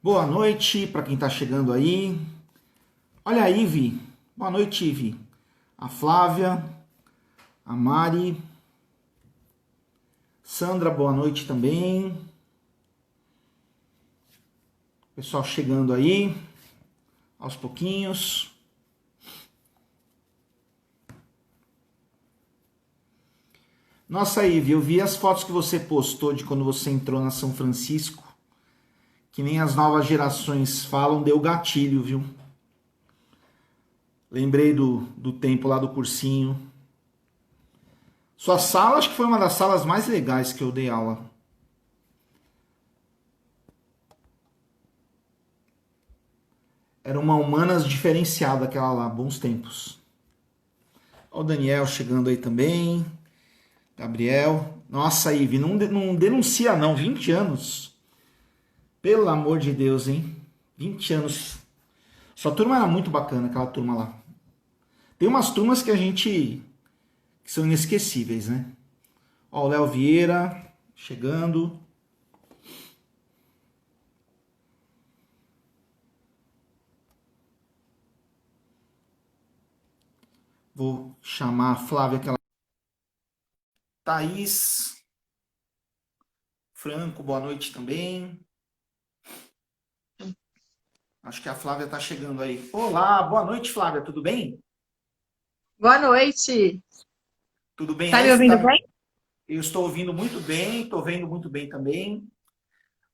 Boa noite para quem está chegando aí. Olha a Ive. Boa noite, Ive. A Flávia, a Mari, Sandra, boa noite também. Pessoal chegando aí, aos pouquinhos. Nossa, Ive, eu vi as fotos que você postou de quando você entrou na São Francisco. Que nem as novas gerações falam, deu gatilho, viu? Lembrei do tempo lá do cursinho. Sua sala, acho que foi uma das salas mais legais que eu dei aula. Era uma humanas diferenciada aquela lá, bons tempos. Ó o Daniel chegando aí também. Gabriel. Nossa, Ive, não denuncia não, 20 anos. Pelo amor de Deus, hein? 20 anos. Sua turma era muito bacana, aquela turma lá. Tem umas turmas que são inesquecíveis, né? Ó, o Léo Vieira chegando. Vou chamar a Flávia, que ela... Thaís. Franco, boa noite também. Acho que a Flávia tá chegando aí. Olá, boa noite, Flávia, tudo bem? Boa noite. Tudo bem Tá aí? me ouvindo bem? Eu estou ouvindo muito bem, estou vendo muito bem também.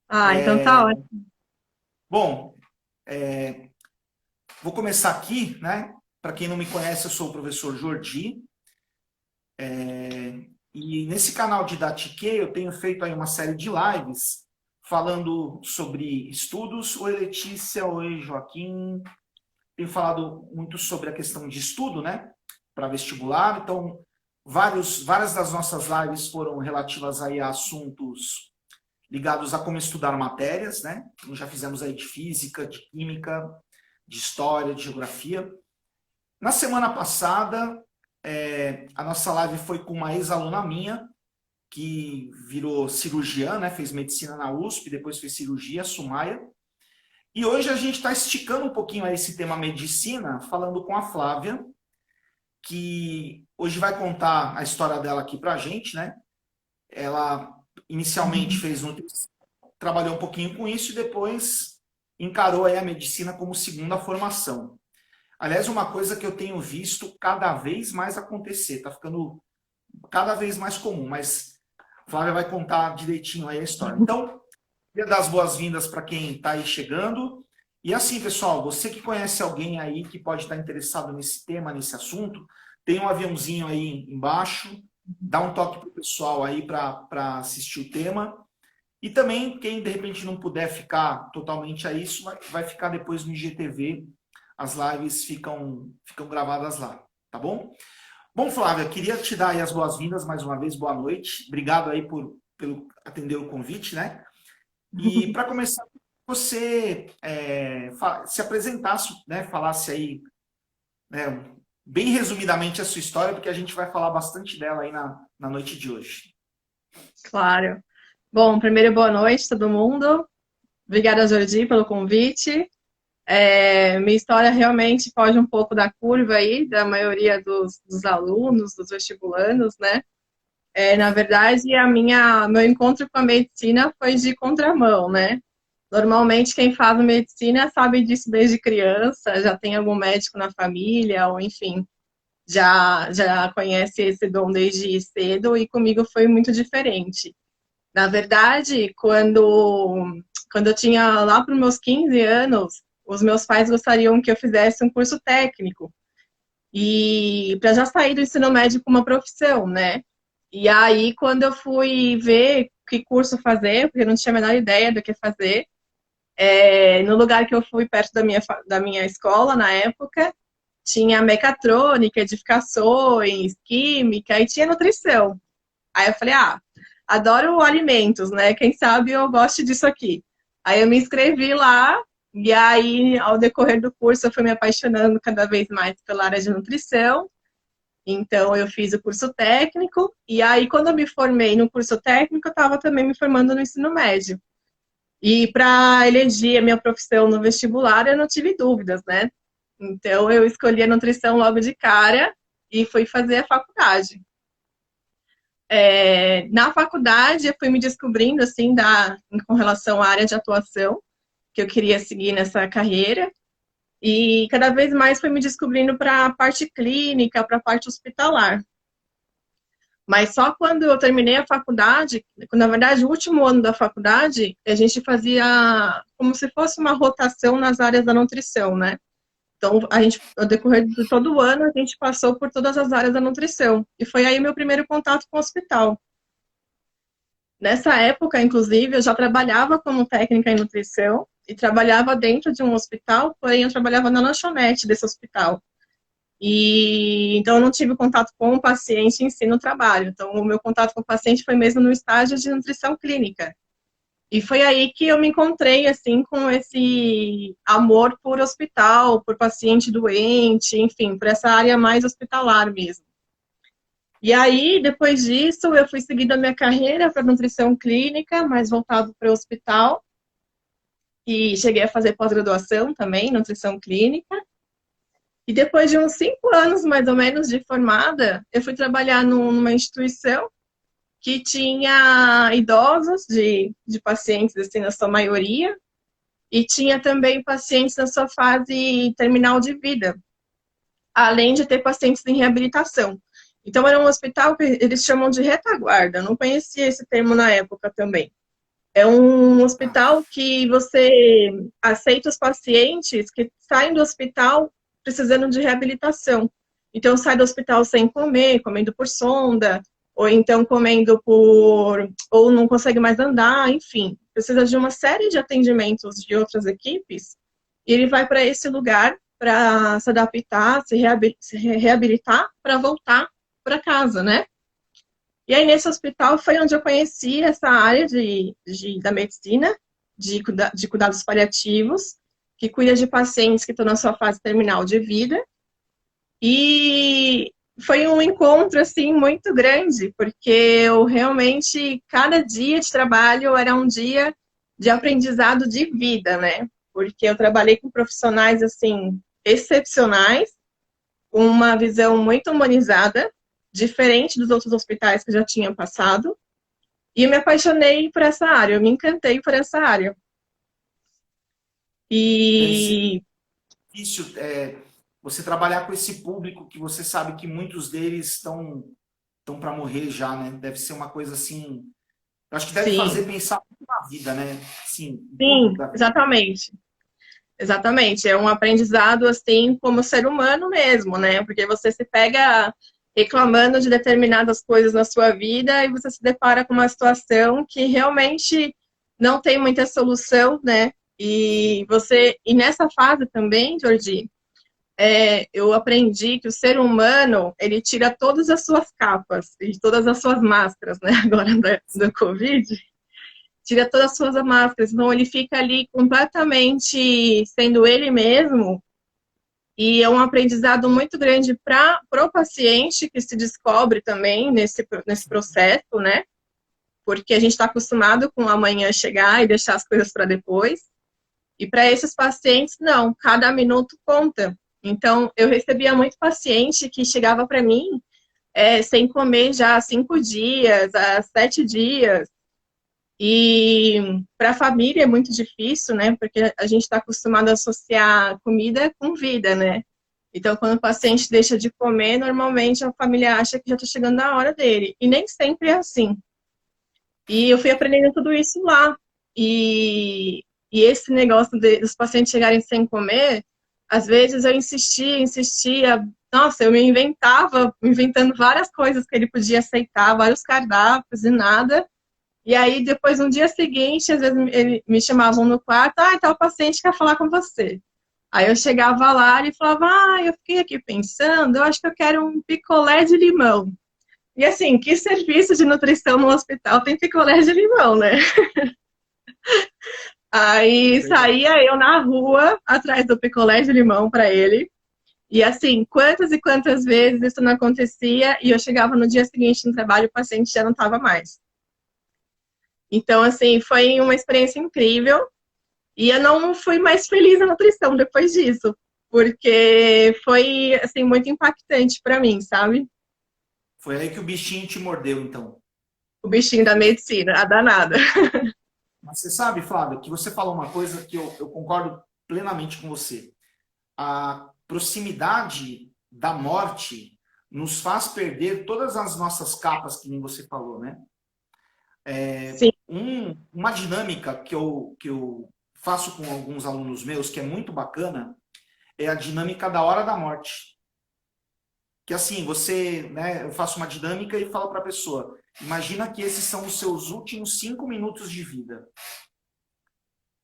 Ah, então tá ótimo. Bom, vou começar aqui, né? Para quem não me conhece, eu sou o professor Jordi. E nesse canal de Datique eu tenho feito aí uma série de lives falando sobre estudos. Oi, Letícia. Oi, Joaquim. Tenho falado muito sobre a questão de estudo, né? Para vestibular. Então, várias das nossas lives foram relativas aí a assuntos ligados a como estudar matérias, né? Então, já fizemos aí de física, de química, de história, de geografia. Na semana passada, a nossa live foi com uma ex-aluna minha, que virou cirurgiã, né? Fez medicina na USP, depois fez cirurgia, Sumaia. E hoje a gente está esticando um pouquinho aí esse tema medicina, falando com a Flávia, que hoje vai contar a história dela aqui pra gente, né? Ela inicialmente fez nutrição, trabalhou um pouquinho com isso e depois encarou aí a medicina como segunda formação. Aliás, uma coisa que eu tenho visto cada vez mais acontecer, tá ficando cada vez mais comum, mas a Flávia vai contar direitinho aí a história. Então, queria dar as boas-vindas para quem está aí chegando. E assim, pessoal, você que conhece alguém aí que pode estar interessado nesse tema, nesse assunto, tem um aviãozinho aí embaixo, dá um toque para o pessoal aí para assistir o tema. E também, quem de repente não puder ficar totalmente a isso, vai ficar depois no IGTV. As lives ficam gravadas lá, tá bom? Bom, Flávia, queria te dar aí as boas-vindas mais uma vez, boa noite. Obrigado aí pelo atender o convite, né? E para começar, você se apresentasse, né? Falasse aí, né, bem resumidamente a sua história, porque a gente vai falar bastante dela aí na noite de hoje. Claro. Bom, primeiro, boa noite, todo mundo. Obrigada, Jordi, pelo convite. Minha história realmente foge um pouco da curva aí, da maioria dos alunos, dos vestibulandos, né? Na verdade, meu encontro com a medicina foi de contramão, né? Normalmente, quem faz medicina sabe disso desde criança, já tem algum médico na família, ou enfim, já conhece esse dom desde cedo, e comigo foi muito diferente. Na verdade, quando eu tinha lá para os meus 15 anos, os meus pais gostariam que eu fizesse um curso técnico, e para já sair do ensino médio com uma profissão, né? E aí, quando eu fui ver que curso fazer, porque eu não tinha a menor ideia do que fazer, no lugar que eu fui, perto da minha escola, na época, tinha mecatrônica, edificações, química e tinha nutrição. Aí eu falei, adoro alimentos, né? Quem sabe eu gosto disso aqui. Aí eu me inscrevi lá, e aí, ao decorrer do curso, eu fui me apaixonando cada vez mais pela área de nutrição. Então, eu fiz o curso técnico, e aí, quando eu me formei no curso técnico, eu estava também me formando no ensino médio. E para eleger a minha profissão no vestibular, eu não tive dúvidas, né? Então, eu escolhi a nutrição logo de cara e fui fazer a faculdade. Na faculdade, eu fui me descobrindo, assim, com relação à área de atuação, que eu queria seguir nessa carreira. E cada vez mais fui me descobrindo para a parte clínica, para a parte hospitalar. Mas só quando eu terminei a faculdade, na verdade, o último ano da faculdade, a gente fazia como se fosse uma rotação nas áreas da nutrição, né? Então, ao decorrer de todo o ano, a gente passou por todas as áreas da nutrição. E foi aí meu primeiro contato com o hospital. Nessa época, inclusive, eu já trabalhava como técnica em nutrição e trabalhava dentro de um hospital, porém eu trabalhava na lanchonete desse hospital. E então eu não tive contato com o paciente em si no trabalho. Então o meu contato com o paciente foi mesmo no estágio de nutrição clínica. E foi aí que eu me encontrei assim com esse amor por hospital, por paciente doente, enfim, por essa área mais hospitalar mesmo. E aí, depois disso, eu fui seguindo a minha carreira para nutrição clínica, mais voltado para o hospital. E cheguei a fazer pós-graduação também, nutrição clínica. E depois de uns 5 anos, mais ou menos, de formada, eu fui trabalhar numa instituição que tinha idosos, de pacientes, assim, na sua maioria, e tinha também pacientes na sua fase terminal de vida, além de ter pacientes em reabilitação. Então, era um hospital que eles chamam de retaguarda, eu não conhecia esse termo na época também. É um hospital que você aceita os pacientes que saem do hospital precisando de reabilitação. Então, sai do hospital sem comer, comendo por sonda, ou então comendo ou não consegue mais andar, enfim. Precisa de uma série de atendimentos de outras equipes, e ele vai para esse lugar para se adaptar, se reabilitar, para voltar para casa, né? E aí, nesse hospital, foi onde eu conheci essa área da medicina, de cuidados paliativos, que cuida de pacientes que estão na sua fase terminal de vida. E foi um encontro, assim, muito grande, porque eu realmente, cada dia de trabalho era um dia de aprendizado de vida, né? Porque eu trabalhei com profissionais, assim, excepcionais, com uma visão muito humanizada, diferente dos outros hospitais que eu já tinha passado, e eu me apaixonei por essa área, eu me encantei por essa área. Deve ser E difícil você trabalhar com esse público que você sabe que muitos deles estão para morrer já, né? Deve ser uma coisa assim. Eu acho que deve fazer sim, pensar muito na vida, né? Sim, em tudo sim, da vida. exatamente. Exatamente, é um aprendizado assim como ser humano mesmo, né? Porque você se pega reclamando de determinadas coisas na sua vida e você se depara com uma situação que realmente não tem muita solução, né? E nessa fase também, Jordi, eu aprendi que o ser humano, ele tira todas as suas capas e todas as suas máscaras, né? Agora do Covid, tira todas as suas máscaras. Então, ele fica ali completamente sendo ele mesmo. E é um aprendizado muito grande para o paciente que se descobre também nesse processo, né? Porque a gente está acostumado com amanhã chegar e deixar as coisas para depois. E para esses pacientes, não, cada minuto conta. Então, eu recebia muito paciente que chegava para mim sem comer já há 5 dias, há 7 dias. E para a família é muito difícil, né? Porque a gente está acostumado a associar comida com vida, né? Então, quando o paciente deixa de comer, normalmente a família acha que já está chegando a hora dele. E nem sempre é assim. E eu fui aprendendo tudo isso lá. E esse negócio dos pacientes chegarem sem comer, às vezes eu insistia. Nossa, eu me inventando várias coisas que ele podia aceitar, vários cardápios e nada. E aí, depois, no dia seguinte, às vezes me chamavam no quarto, então o paciente quer falar com você. Aí eu chegava lá e falava, eu fiquei aqui pensando, eu acho que eu quero um picolé de limão. E assim, que serviço de nutrição no hospital tem picolé de limão, né? Aí Verdade. saía eu na rua, atrás do picolé de limão para ele. E assim, quantas e quantas vezes isso não acontecia e eu chegava no dia seguinte no trabalho e o paciente já não estava mais. Então, assim, foi uma experiência incrível e eu não fui mais feliz na nutrição depois disso, porque foi, assim, muito impactante para mim, sabe? Foi aí que o bichinho te mordeu, então. O bichinho da medicina, a danada. Mas você sabe, Flávio, que você falou uma coisa que eu concordo plenamente com você. A proximidade da morte nos faz perder todas as nossas capas, que nem você falou, né? Sim, Uma dinâmica que eu faço com alguns alunos meus, que é muito bacana, é a dinâmica da hora da morte. Que assim, você, né, eu faço uma dinâmica e falo para a pessoa, imagina que esses são os seus últimos 5 minutos de vida.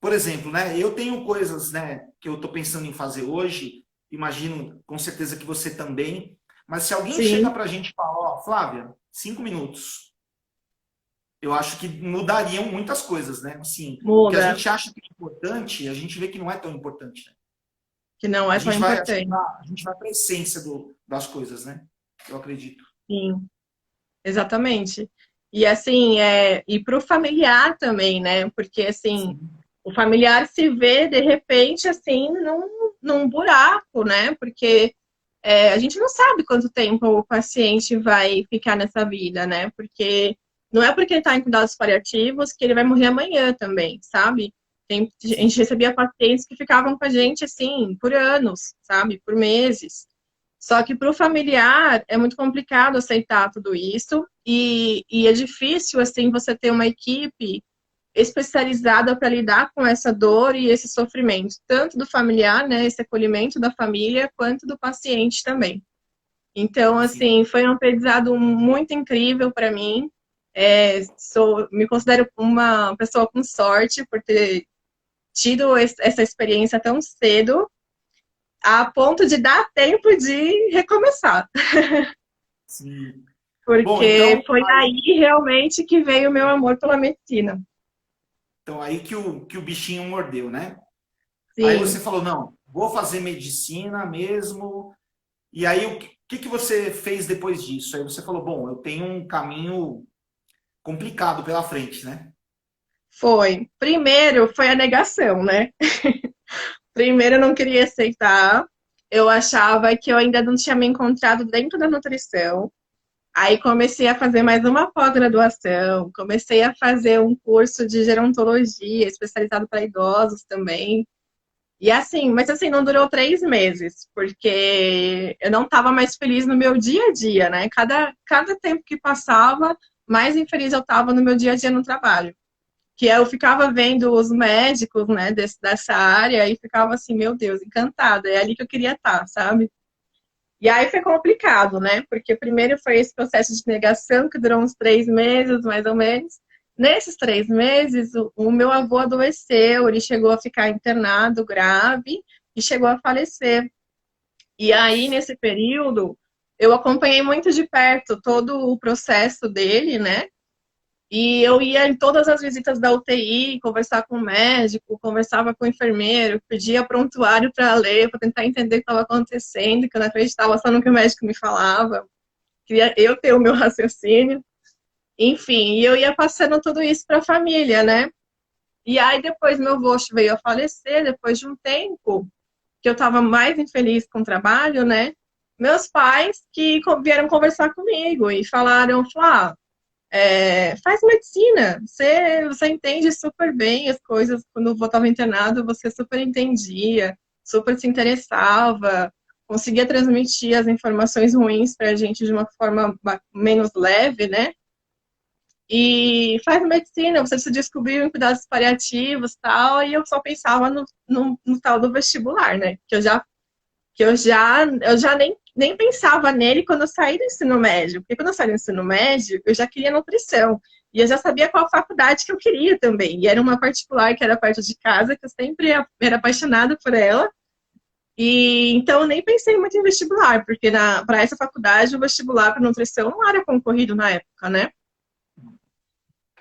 Por exemplo, né, eu tenho coisas, né, que eu estou pensando em fazer hoje, imagino com certeza que você também, mas se alguém chega sim, para a gente e fala, ó, Flávia, 5 minutos, eu acho que mudariam muitas coisas, né? Assim, o que a muda, gente acha que é importante, a gente vê que não é tão importante, né? que não A é tão gente vai, acho que importante. a gente vai para a essência das coisas, né? Eu acredito. Sim, exatamente. E assim, e para o familiar também, né? Porque assim, Sim, o familiar se vê de repente assim num buraco, né? Porque a gente não sabe quanto tempo o paciente vai ficar nessa vida, né? Porque não é porque ele está em cuidados paliativos que ele vai morrer amanhã também, sabe? A gente sim, recebia pacientes que ficavam com a gente assim por anos, sabe? Por meses. Só que para o familiar é muito complicado aceitar tudo isso e é difícil assim você ter uma equipe especializada para lidar com essa dor e esse sofrimento, tanto do familiar, né, esse acolhimento da família, quanto do paciente também. Então, sim. assim, foi um aprendizado muito incrível para mim. Me considero uma pessoa com sorte por ter tido essa experiência tão cedo, a ponto de dar tempo de recomeçar. Sim. Bom, Porque foi aí realmente que veio o meu amor pela medicina. então aí que o bichinho mordeu, né? Aí você Sim. falou, não, vou fazer medicina mesmo. E aí o que você fez depois disso? Aí você falou, bom, eu tenho um caminho complicado pela frente, né? Foi. Primeiro foi a negação, né? Primeiro eu não queria aceitar. Eu achava que eu ainda não tinha me encontrado dentro da nutrição. Aí comecei a fazer mais uma pós-graduação, comecei a fazer um curso de gerontologia, especializado para idosos também. E assim, mas assim, não durou 3 meses, porque eu não estava mais feliz no meu dia a dia, né? Cada tempo que passava, mais infeliz eu estava no meu dia a dia no trabalho. Que eu ficava vendo os médicos, né, dessa área e ficava assim, meu Deus, encantada, é ali que eu queria estar, sabe? E aí foi complicado, né? Porque primeiro foi esse processo de negação que durou uns 3 meses, mais ou menos. Nesses 3 meses, o meu avô adoeceu, ele chegou a ficar internado grave e chegou a falecer. E aí, Putz, nesse período, eu acompanhei muito de perto todo o processo dele, né? E eu ia em todas as visitas da UTI, conversar com o médico, conversava com o enfermeiro, pedia prontuário para ler, para tentar entender o que estava acontecendo, que eu não acreditava só no que o médico me falava. Queria eu ter o meu raciocínio. Enfim, e eu ia passando tudo isso para a família, né? E aí depois meu avô veio a falecer, depois de um tempo que eu estava mais infeliz com o trabalho, né? Meus pais que vieram conversar comigo e falaram, ah, faz medicina, você entende super bem as coisas. Quando eu estava internado, você super entendia, super se interessava, conseguia transmitir as informações ruins para a gente de uma forma menos leve, né? E faz medicina, você se descobriu em cuidados paliativos e tal, e eu só pensava no tal do vestibular, né? Que eu já nem pensava nele quando eu saí do ensino médio. Porque quando eu saí do ensino médio, eu já queria nutrição. E eu já sabia qual faculdade que eu queria também. E era uma particular que era perto de casa, que eu sempre era apaixonada por ela. E então eu nem pensei muito em vestibular, porque para essa faculdade o vestibular para nutrição não era concorrido na época, né?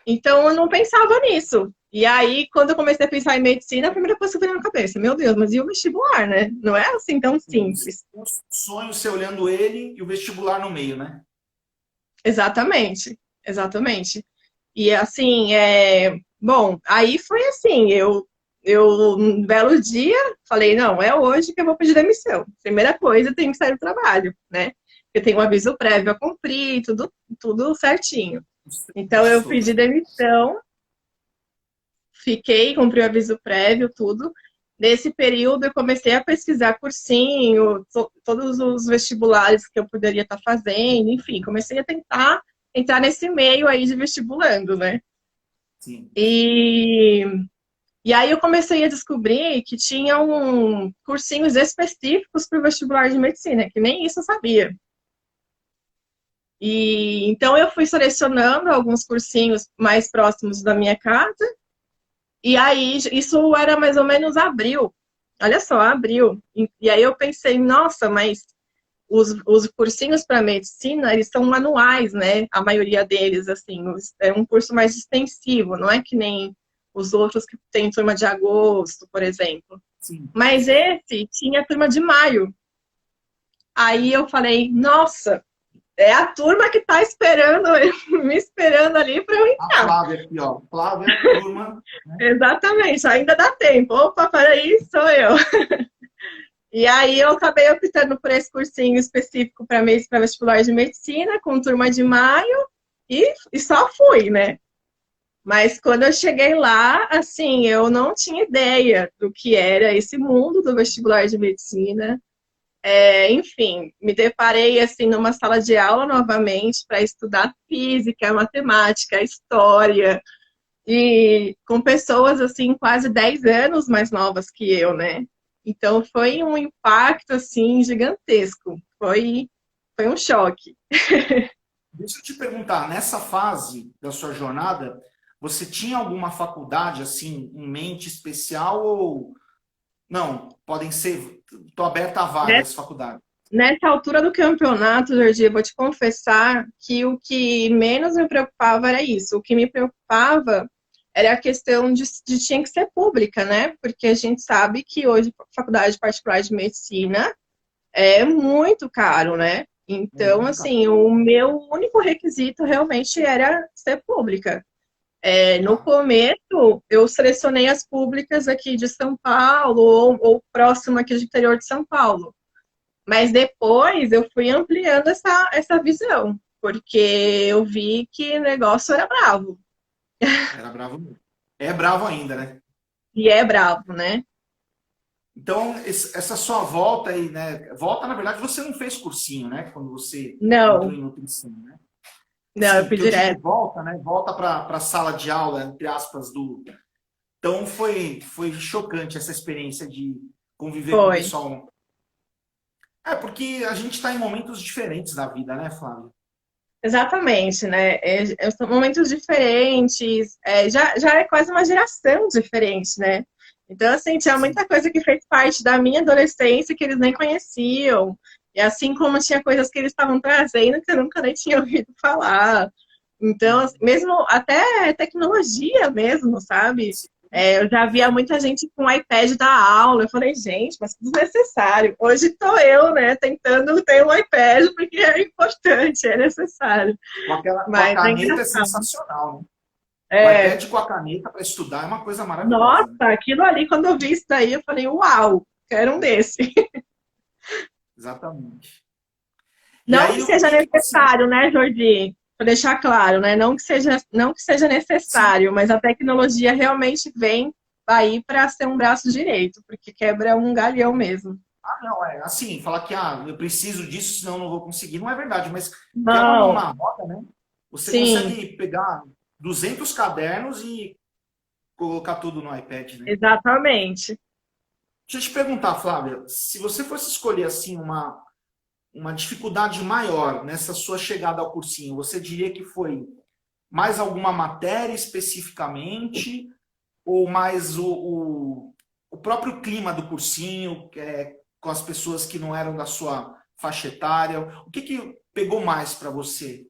Então, eu não pensava nisso. E aí, quando eu comecei a pensar em medicina, a primeira coisa que veio na minha cabeça, meu Deus, mas e o vestibular, né? Não é assim tão simples. Um sonho você olhando ele e o vestibular no meio, né? Exatamente, exatamente. E assim, bom, aí foi assim, um belo dia, falei, não, é hoje que eu vou pedir demissão. Primeira coisa, eu tenho que sair do trabalho, né? Eu tenho um aviso prévio a cumprir, tudo certinho. Então, eu pedi demissão, fiquei, cumpri o aviso prévio, tudo. Nesse período, eu comecei a pesquisar cursinho, todos os vestibulares que eu poderia estar fazendo, enfim, comecei a tentar entrar nesse meio aí de vestibulando, né? Sim. E, e aí eu comecei a descobrir que tinham cursinhos específicos para o vestibular de medicina, que nem isso eu sabia. E então eu fui selecionando alguns cursinhos mais próximos da minha casa. E aí, isso era mais ou menos abril. Olha só, abril. E aí eu pensei, nossa, mas os cursinhos para medicina, eles são anuais, né? A maioria deles, assim, é um curso mais extensivo, não é que nem os outros que tem turma de agosto, por exemplo. Sim. Mas esse tinha turma de maio. Aí eu falei, nossa, é a turma que está esperando, me esperando ali para eu A entrar. Flávia aqui, ó. Flávia, turma, né? Exatamente, ainda dá tempo. Opa, peraí, sou eu. E aí eu acabei optando por esse cursinho específico para vestibular de medicina, com turma de maio, e só fui, né? Mas quando eu cheguei lá, assim, eu não tinha ideia do que era esse mundo do vestibular de medicina. Enfim, me deparei assim numa sala de aula novamente para estudar física, matemática, história, e com pessoas assim quase 10 anos mais novas que eu, né? Então foi um impacto assim gigantesco. Foi um choque. Deixa eu te perguntar, nessa fase da sua jornada, você tinha alguma faculdade assim em mente especial ou não? Podem ser, estou aberta a várias faculdades. Nessa altura do campeonato, Jordi, eu vou te confessar que o que menos me preocupava era isso. O que me preocupava era a questão de tinha que ser pública, né? Porque a gente sabe que hoje faculdade particular de medicina é muito caro, né? É Então, muito caro. assim, o meu único requisito realmente era ser pública. No Tá. começo, eu selecionei as públicas aqui de São Paulo ou próximo aqui do interior de São Paulo. Mas depois eu fui ampliando essa visão, porque eu vi que o negócio era bravo. Era bravo mesmo. É bravo ainda, né? E é bravo, né? Então, essa sua volta aí, né? Volta, na verdade, você não fez cursinho, né? Quando você entrou Não, em nutrição, né? não, eu Sim, fui que eu digo direto. volta, né? Volta para a sala de aula, entre aspas, do. Então foi chocante essa experiência de conviver com o Foi. pessoal. É, porque a gente está em momentos diferentes da vida, né, Flávio? Exatamente, né? São momentos diferentes, já é quase uma geração diferente, né? Então, assim, tinha Sim. muita coisa que fez parte da minha adolescência que eles nem conheciam. E assim como tinha coisas que eles estavam trazendo que eu nunca nem tinha ouvido falar. Então, assim, mesmo até tecnologia mesmo, sabe? Eu já via muita gente com iPad da aula. Eu falei, gente, mas desnecessário. Hoje estou eu, né, tentando ter um iPad porque é importante, é necessário. Com a Mas é caneta é engraçado. sensacional, né? O É, iPad com a caneta para estudar é uma coisa nossa, maravilhosa, né? aquilo ali, quando eu vi isso daí, eu falei, uau, quero um desse. Exatamente. E Não que aí, o seja que que você. necessário, né, Jordi? Para deixar claro, né? Não que seja Sim. necessário, mas a tecnologia realmente vem aí para ser um braço direito, porque quebra um galhão mesmo. Ah, não, é assim, falar que eu preciso disso, senão eu não vou conseguir, não é verdade, mas quebra a mão Não, na roda, né? Você sim, consegue pegar 200 cadernos e colocar tudo no iPad, né? exatamente. Deixa eu te perguntar, Flávia, se você fosse escolher assim uma dificuldade maior nessa sua chegada ao cursinho, você diria que foi mais alguma matéria especificamente ou mais o próprio clima do cursinho, com as pessoas que não eram da sua faixa etária? O que pegou mais para você?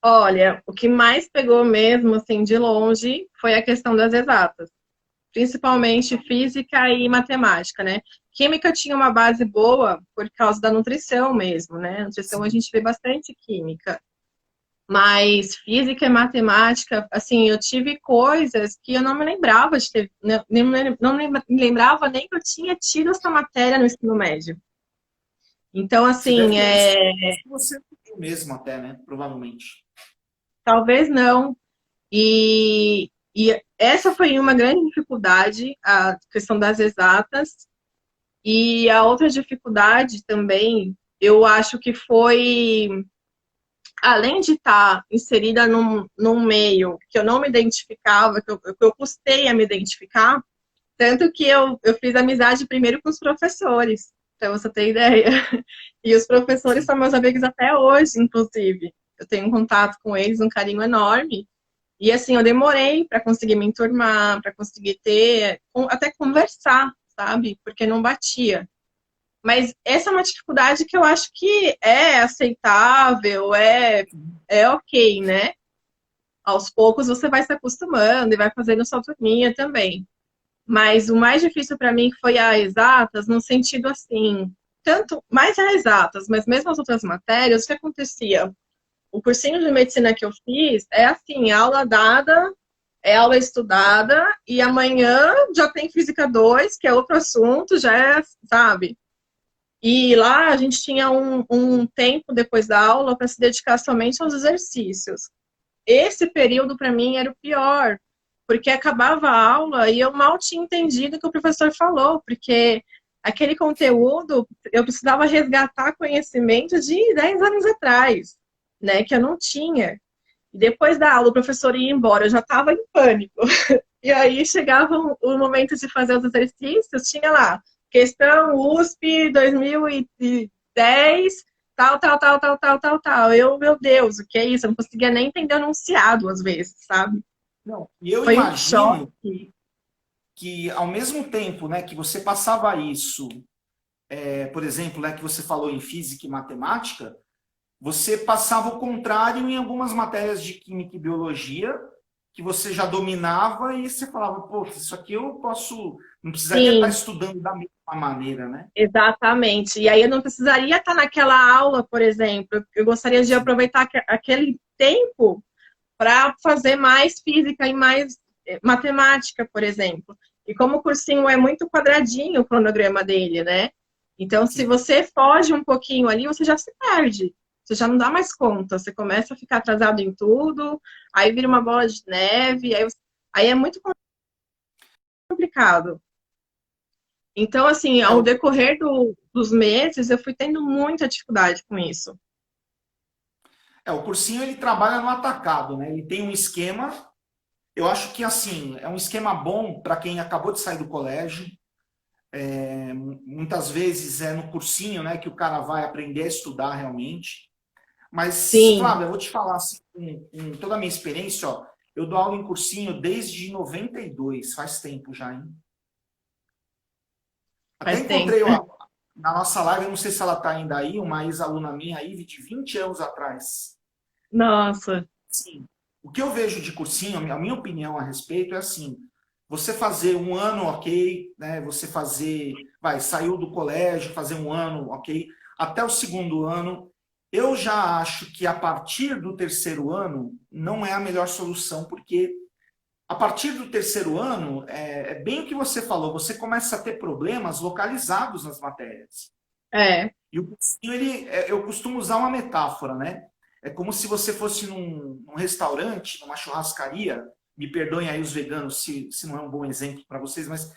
Olha, o que mais pegou mesmo, assim, de longe, foi a questão das exatas. Principalmente física e matemática, né? Química tinha uma base boa por causa da nutrição mesmo, né? Nutrição a Sim. gente vê bastante química. Mas física e matemática, assim, eu tive coisas que eu não me lembrava de ter, não me lembrava nem que eu tinha tido essa matéria no ensino médio. Então, Você deve assim, ter visto que você não viu mesmo até, né? Provavelmente. talvez não. E essa foi uma grande dificuldade, a questão das exatas. E a outra dificuldade também, eu acho que foi, além de estar inserida num meio que eu não me identificava, que eu custei a me identificar, tanto que eu fiz amizade primeiro com os professores, pra você ter ideia. E os professores Sim. são meus amigos até hoje, inclusive. Eu tenho um contato com eles, um carinho enorme. E assim, eu demorei para conseguir me enturmar, para conseguir ter, até conversar, sabe? Porque não batia. Mas essa é uma dificuldade que eu acho que é aceitável, é ok, né? Aos poucos você vai se acostumando e vai fazendo sua turminha também. Mas o mais difícil para mim foi a exatas, no sentido assim, tanto mais a exatas, mas mesmo as outras matérias, o que acontecia? O cursinho de medicina que eu fiz é assim, aula dada, é aula estudada, e amanhã já tem física 2 que é outro assunto, já é, sabe? E lá a gente tinha um tempo depois da aula para se dedicar somente aos exercícios. Esse período para mim era o pior, porque acabava a aula e eu mal tinha entendido o que o professor falou, porque aquele conteúdo eu precisava resgatar conhecimento de 10 anos atrás, né, que eu não tinha. E depois da aula o professor ia embora, eu já estava em pânico. E aí chegava o momento de fazer os exercícios, tinha lá, questão USP 2010, tal, tal, tal, tal, tal, tal, tal. Eu, meu Deus, o que é isso? Eu não conseguia nem entender o enunciado às vezes, sabe? Não, e eu Foi um imagino choque. que ao mesmo tempo, né, que você passava isso, por exemplo, né, que você falou em física e matemática, você passava o contrário em algumas matérias de química e biologia, que você já dominava e você falava, pô, isso aqui eu posso, não precisaria estar Sim, estudando da mesma maneira, né? exatamente. E aí eu não precisaria estar naquela aula, por exemplo. Eu gostaria de Sim. aproveitar aquele tempo para fazer mais física e mais matemática, por exemplo. E como o cursinho é muito quadradinho o cronograma dele, né? Então, se Sim. você foge um pouquinho ali, você já se perde. Você já não dá mais conta. Você começa a ficar atrasado em tudo, aí vira uma bola de neve, aí é muito complicado. Então, assim, É, ao decorrer dos meses, eu fui tendo muita dificuldade com isso. o cursinho ele trabalha no atacado, né? Ele tem um esquema. Eu acho que assim é um esquema bom para quem acabou de sair do colégio. Muitas vezes é no cursinho, né, que o cara vai aprender a estudar realmente. Mas, Sim, Flávia, eu vou te falar assim, com toda a minha experiência, ó, eu dou aula em cursinho desde 92, faz tempo já, hein? Até faz tempo. encontrei ó, na nossa live, eu não sei se ela está ainda aí, uma ex-aluna minha aí, de 20 anos atrás. Nossa, Sim. O que eu vejo de cursinho, a minha opinião a respeito é assim, você fazer um ano, ok, né? Você fazer, vai, saiu do colégio, fazer um ano, ok, até o segundo ano. Eu já acho que a partir do terceiro ano não é a melhor solução, porque a partir do terceiro ano, é bem o que você falou, você começa a ter problemas localizados nas matérias. é, E o cursinho, eu costumo usar uma metáfora, né? É como se você fosse num restaurante, numa churrascaria, me perdoem aí os veganos se não é um bom exemplo para vocês, mas,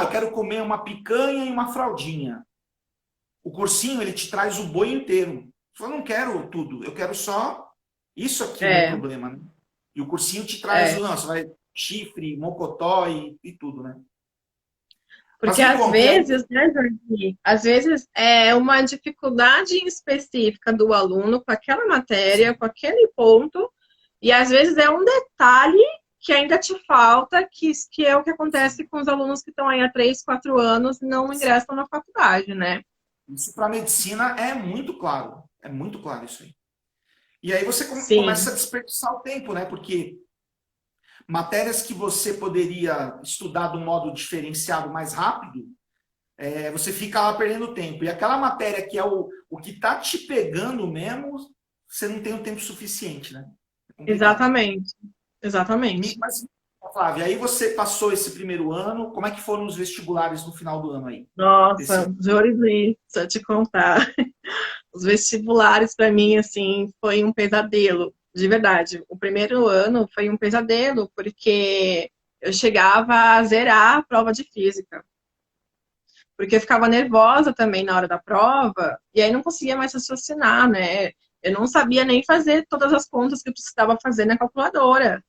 eu quero comer uma picanha e uma fraldinha. O cursinho, ele te traz o boi inteiro. Eu não quero tudo, eu quero só isso aqui, o meu é, problema, né? E o cursinho te traz, é. não, você vai chifre, mocotó e tudo, né? Mas Porque me às conta, e aí? vezes, né, Jordi, às vezes é uma dificuldade específica do aluno com aquela matéria, Sim, com aquele ponto, e às vezes é um detalhe que ainda te falta, que é o que sim, acontece com os alunos que estão aí há 3, 4 anos e não sim. ingressam na faculdade, né? Isso para a medicina é muito claro isso aí. E aí você Sim, começa a desperdiçar o tempo, né? Porque matérias que você poderia estudar de um modo diferenciado mais rápido, você fica lá perdendo tempo. E aquela matéria que é o que está te pegando mesmo, você não tem o tempo suficiente, né? É complicado. exatamente. Exatamente. Mas, Flávia, aí você passou esse primeiro ano, como é que foram os vestibulares no final do ano aí? Desse Nossa, ano? Jorisli, se eu te contar. Os vestibulares, para mim, assim, foi um pesadelo, de verdade. O primeiro ano foi um pesadelo, porque eu chegava a zerar a prova de física. Porque eu ficava nervosa também na hora da prova, e aí não conseguia mais raciocinar, né? Eu não sabia nem fazer todas as contas que eu precisava fazer na calculadora,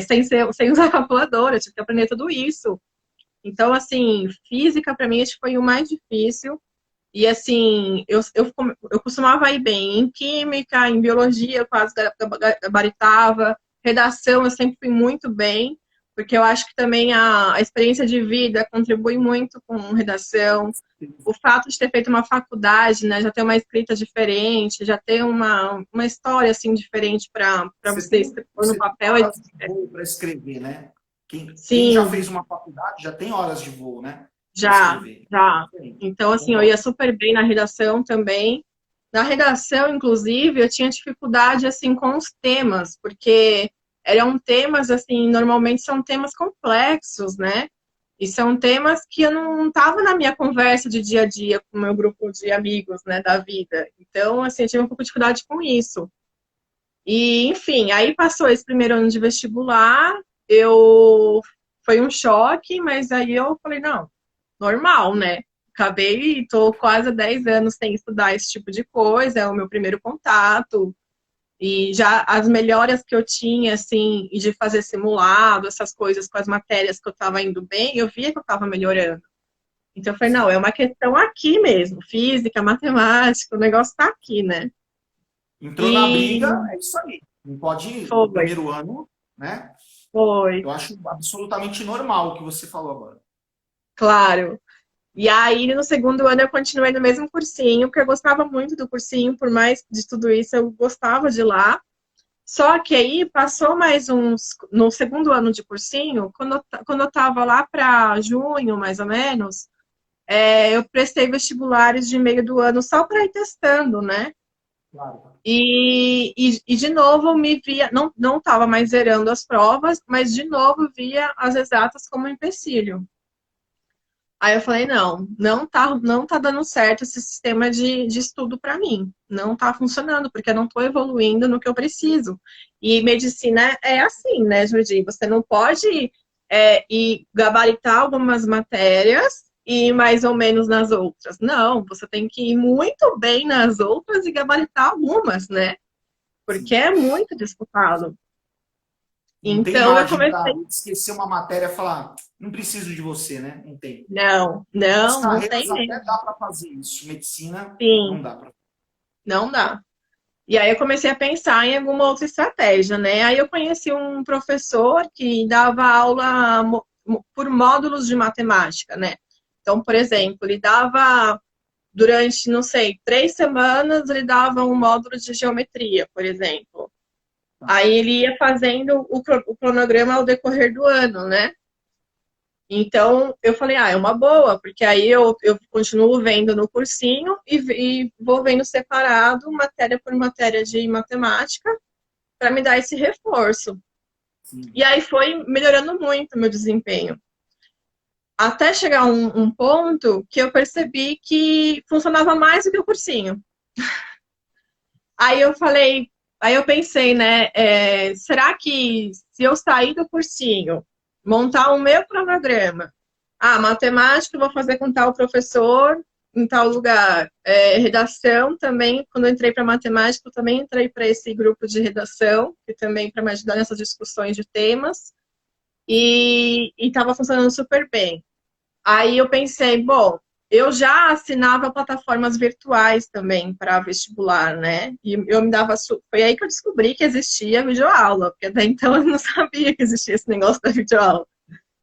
sem usar a calculadora, eu tive que aprender tudo isso. Então, assim, física para mim acho que foi o mais difícil. E assim, eu costumava ir bem em química, em biologia, eu quase gabaritava, redação eu sempre fui muito bem, porque eu acho que também a experiência de vida contribui muito com redação. O fato de ter feito uma faculdade, né, já ter uma escrita diferente, já ter uma história assim diferente para você escrever no Você tem papel. horas de voo para escrever, né? Quem já Sim, fez uma faculdade já tem horas de voo, né? Para já, escrever. já. Sim, Então, assim, eu ia concordo. super bem na redação também. Na redação, inclusive, eu tinha dificuldade, assim, com os temas, porque eram temas, assim, normalmente são temas complexos, né? E são temas que eu não estava na minha conversa de dia a dia com o meu grupo de amigos, né, da vida. Então, assim, eu tive um pouco de dificuldade com isso. E, enfim, aí passou esse primeiro ano de vestibular, eu foi um choque, mas aí eu falei, não, normal, né? Acabei e tô quase há 10 anos sem estudar esse tipo de coisa, é o meu primeiro contato. E já as melhoras que eu tinha, assim, de fazer simulado, essas coisas com as matérias que eu estava indo bem, eu via que eu estava melhorando. Então eu falei, não, é Sim. uma questão aqui mesmo, física, matemática, o negócio está aqui, né? Entrou na briga, E é isso aí. Não pode, no foi, primeiro ano, né? foi, Eu acho absolutamente normal o que você falou agora. claro. E aí, no segundo ano, eu continuei no mesmo cursinho, porque eu gostava muito do cursinho, por mais de tudo isso, eu gostava de lá. Só que aí passou mais uns. No segundo ano de cursinho, quando eu tava lá para junho, mais ou menos, eu prestei vestibulares de meio do ano só para ir testando, né? Claro. E de novo me via, não estava mais zerando as provas, mas de novo via as exatas como empecilho. Aí eu falei, não tá dando certo esse sistema de estudo para mim. Não tá funcionando, porque eu não tô evoluindo no que eu preciso. E medicina é assim, né, Jordi? Você não pode ir gabaritar algumas matérias e ir mais ou menos nas outras. Não, você tem que ir muito bem nas outras e gabaritar algumas, né? Porque Sim. é muito disputado. Não tem Então eu margem comecei, para esquecer uma matéria e falar, não preciso de você, né? Não tem. As não carreiras tem até mesmo. dá para fazer isso. Medicina não Sim, dá para. não dá. E aí eu comecei a pensar em alguma outra estratégia, né? Aí eu conheci um professor que dava aula por módulos de matemática, né? Então, por exemplo, ele dava durante, não sei, 3 semanas, ele dava um módulo de geometria, por exemplo. Aí ele ia fazendo o cronograma ao decorrer do ano, né? Então, eu falei, é uma boa, porque aí eu continuo vendo no cursinho e vou vendo separado, matéria por matéria de matemática, para me dar esse reforço. Sim. E aí foi melhorando muito o meu desempenho. Até chegar um ponto que eu percebi que funcionava mais do que o cursinho. Aí eu falei, aí eu pensei, né, será que se eu sair do cursinho, montar o meu cronograma, matemática eu vou fazer com tal professor em tal lugar, redação também, quando eu entrei para matemática, eu também entrei para esse grupo de redação, que também para me ajudar nessas discussões de temas, e estava funcionando super bem. Aí eu pensei, bom, eu já assinava plataformas virtuais também para vestibular, né? E eu me dava. Foi aí que eu descobri que existia videoaula, porque até então eu não sabia que existia esse negócio da videoaula.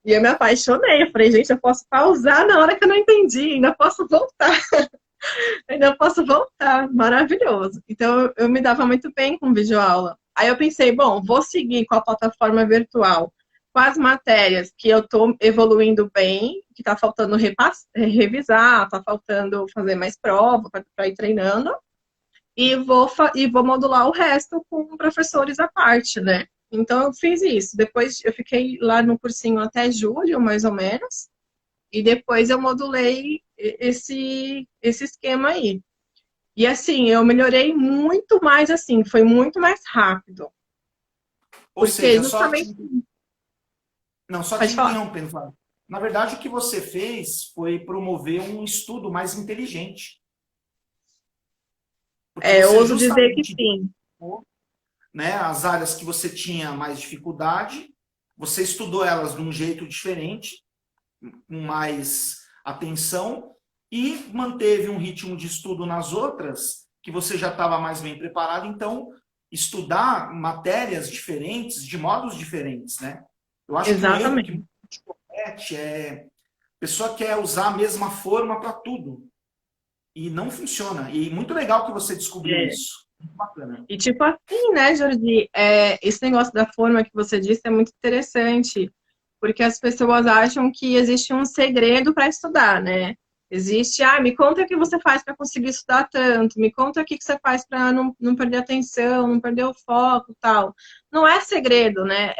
E eu me apaixonei. Eu falei, gente, eu posso pausar na hora que eu não entendi, ainda posso voltar. Ainda posso voltar, maravilhoso. Então, eu me dava muito bem com videoaula. Aí eu pensei, bom, vou seguir com a plataforma virtual, com as matérias que eu estou evoluindo bem, que está faltando revisar, está faltando fazer mais prova para ir treinando, e vou modular o resto com professores à parte, né? Então, eu fiz isso. Depois, eu fiquei lá no cursinho até julho, mais ou menos, e depois eu modulei esse esquema aí. E assim, eu melhorei muito mais assim, foi muito mais rápido. Ou Porque seja, justamente, não, só te pode falar. interrompendo, Flávio. Na verdade, o que você fez foi promover um estudo mais inteligente. Porque É, eu você ouso dizer que justamente, sim. né, as áreas que você tinha mais dificuldade, você estudou elas de um jeito diferente, com mais atenção, e manteve um ritmo de estudo nas outras que você já estava mais bem preparado. Então, estudar matérias diferentes, de modos diferentes, né? Eu acho que um erro que Exatamente. a gente comete é a pessoa quer usar a mesma forma para tudo. E não funciona. E muito legal que você descobriu É. isso. Muito bacana. E tipo assim, né, Jordi, esse negócio da forma que você disse é muito interessante, porque as pessoas acham que existe um segredo para estudar, né? Existe, me conta o que você faz para conseguir estudar tanto, me conta o que você faz para não perder a atenção, não perder o foco, tal. Não é segredo, né?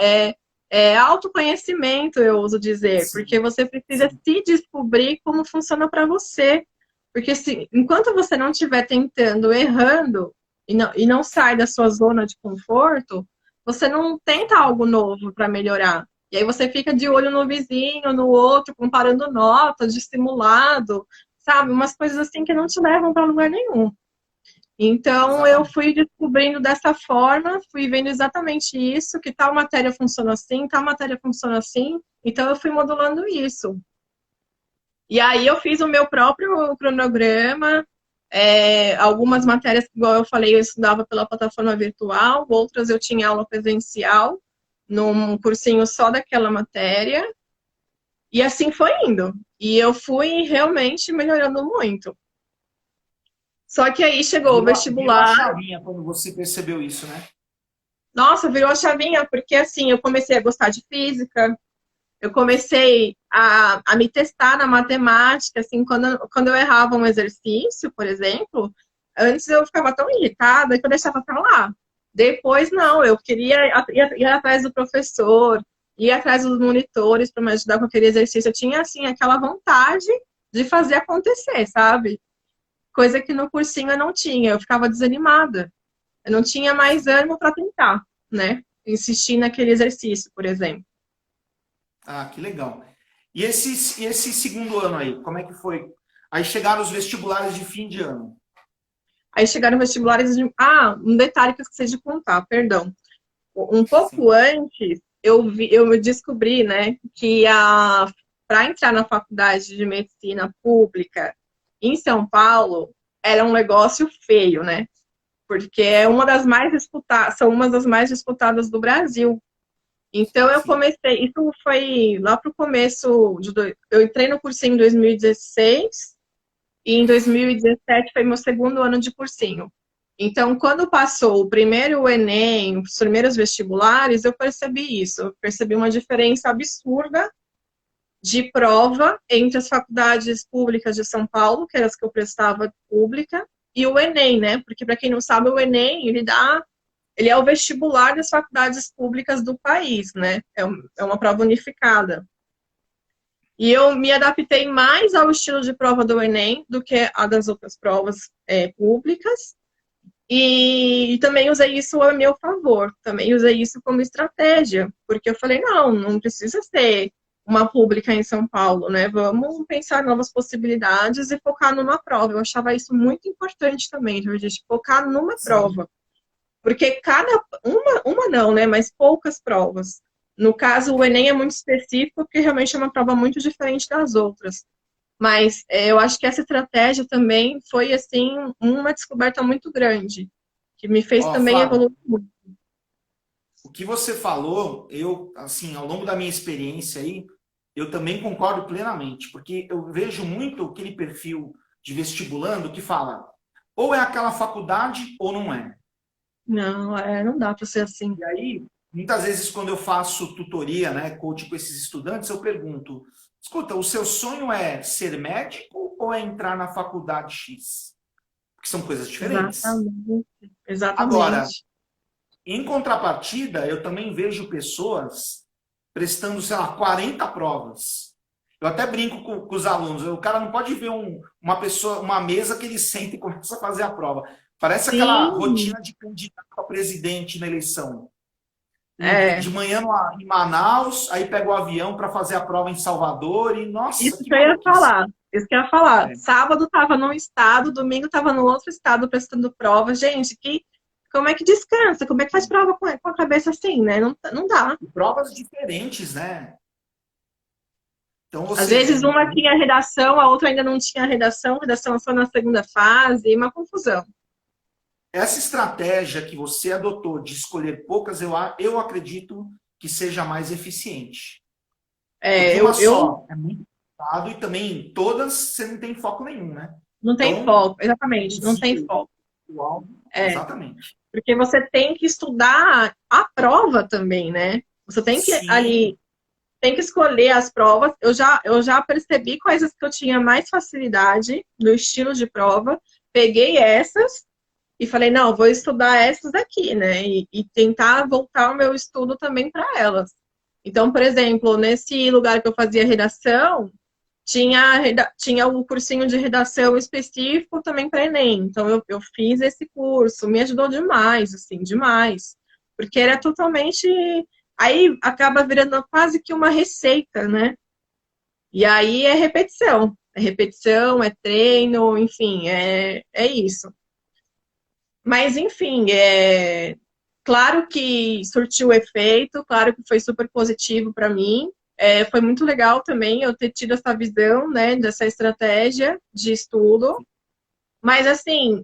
É autoconhecimento, eu uso dizer, Sim, porque você precisa sim. se descobrir como funciona para você. Porque se, enquanto você não estiver tentando, errando, e não sai da sua zona de conforto, você não tenta algo novo para melhorar. E aí você fica de olho no vizinho, no outro, comparando notas de simulado, sabe? Umas coisas assim que não te levam para lugar nenhum. Então eu Exatamente. fui descobrindo dessa forma, fui vendo exatamente isso, que tal matéria funciona assim, tal matéria funciona assim. Então eu fui modulando isso. E aí eu fiz o meu próprio cronograma, algumas matérias, igual eu falei, eu estudava pela plataforma virtual, outras eu tinha aula presencial, num cursinho só daquela matéria, e assim foi indo. E eu fui realmente melhorando muito. Só que aí chegou o Virou a vestibular, chavinha quando você percebeu isso, né? nossa, virou a chavinha, porque assim, eu comecei a gostar de física, eu comecei a me testar na matemática, assim, quando eu errava um exercício, por exemplo, antes eu ficava tão irritada que eu deixava pra lá. Depois, não, eu queria ir atrás do professor, ir atrás dos monitores para me ajudar com aquele exercício. Eu tinha, assim, aquela vontade de fazer acontecer, sabe? Coisa que no cursinho eu não tinha, eu ficava desanimada. Eu não tinha mais ânimo para tentar, né? Insistir naquele exercício, por exemplo. Ah, que legal. E esse segundo ano aí, como é que foi? Aí chegaram os vestibulares de fim de ano. Aí chegaram vestibulares de. Um detalhe que eu esqueci de contar, perdão. Um Sim. pouco antes, eu descobri, né, que para entrar na faculdade de medicina pública em São Paulo era um negócio feio, né? Porque é uma das mais disputadas, são uma das mais disputadas do Brasil. Então eu Sim. comecei, isso foi lá para o começo eu entrei no cursinho em 2016 e em 2017 foi meu segundo ano de cursinho. Então, quando passou o primeiro Enem, os primeiros vestibulares, eu percebi isso. Eu percebi uma diferença absurda de prova entre as faculdades públicas de São Paulo, que eram as que eu prestava pública, e o Enem, né? Porque, para quem não sabe, o Enem, ele é o vestibular das faculdades públicas do país, né? É uma prova unificada. E eu me adaptei mais ao estilo de prova do Enem do que a das outras provas públicas. E também usei isso a meu favor, também usei isso como estratégia, porque eu falei, não precisa ser uma pública em São Paulo, né? Vamos pensar em novas possibilidades e focar numa prova. Eu achava isso muito importante também, a gente focar numa Sim. prova. Porque uma não, né? Mas poucas provas. No caso, o Enem é muito específico, porque realmente é uma prova muito diferente das outras. Mas eu acho que essa estratégia também foi, assim, uma descoberta muito grande, que me fez Ó, também Flávio, evoluir muito. o que você falou, eu, assim, ao longo da minha experiência aí, eu também concordo plenamente, porque eu vejo muito aquele perfil de vestibulando que fala, ou é aquela faculdade ou não é. Não, não dá para ser assim. E aí, muitas vezes, quando eu faço tutoria, né, coach com esses estudantes, eu pergunto, escuta, o seu sonho é ser médico ou é entrar na faculdade X? Porque são coisas diferentes. Exatamente. Agora, Exatamente. em contrapartida, eu também vejo pessoas prestando, sei lá, 40 provas. Eu até brinco com os alunos. O cara não pode ver uma pessoa, uma mesa que ele senta e começa a fazer a prova. Parece aquela Sim, rotina de candidato a presidente na eleição. é. De manhã em Manaus, aí pega o avião para fazer a prova em Salvador e, nossa, Isso que que eu ia maluquice. falar. Isso que eu ia falar. É. Sábado estava num estado, domingo estava no outro estado prestando prova. Gente, como é que descansa? Como é que faz prova com a cabeça assim, né? Não, não dá. E provas diferentes, né? Então Às você vezes uma tinha redação, a outra ainda não tinha redação só na segunda fase, uma confusão. essa estratégia que você adotou de escolher poucas, eu acredito que seja mais eficiente. Porque É, uma eu só é muito complicado e também todas você não tem foco nenhum, né? não tem Então, foco, exatamente, não tem reduzir foco. o alvo, É, exatamente. porque você tem que estudar a prova também, né? Você tem que Sim, ali tem que escolher as provas. Eu já percebi quais as que eu tinha mais facilidade no estilo de prova. Peguei essas e falei, não, vou estudar essas daqui, né? E tentar voltar o meu estudo também para elas. Então, por exemplo, nesse lugar que eu fazia redação, tinha o cursinho de redação específico também para Enem. Então, eu fiz esse curso, me ajudou demais, assim, demais. Porque era totalmente. Aí acaba virando quase que uma receita, né? E aí é repetição. É repetição, é treino, enfim, é isso. Mas, enfim, claro que surtiu efeito, claro que foi super positivo para mim. Foi muito legal também eu ter tido essa visão, né, dessa estratégia de estudo. Mas, assim,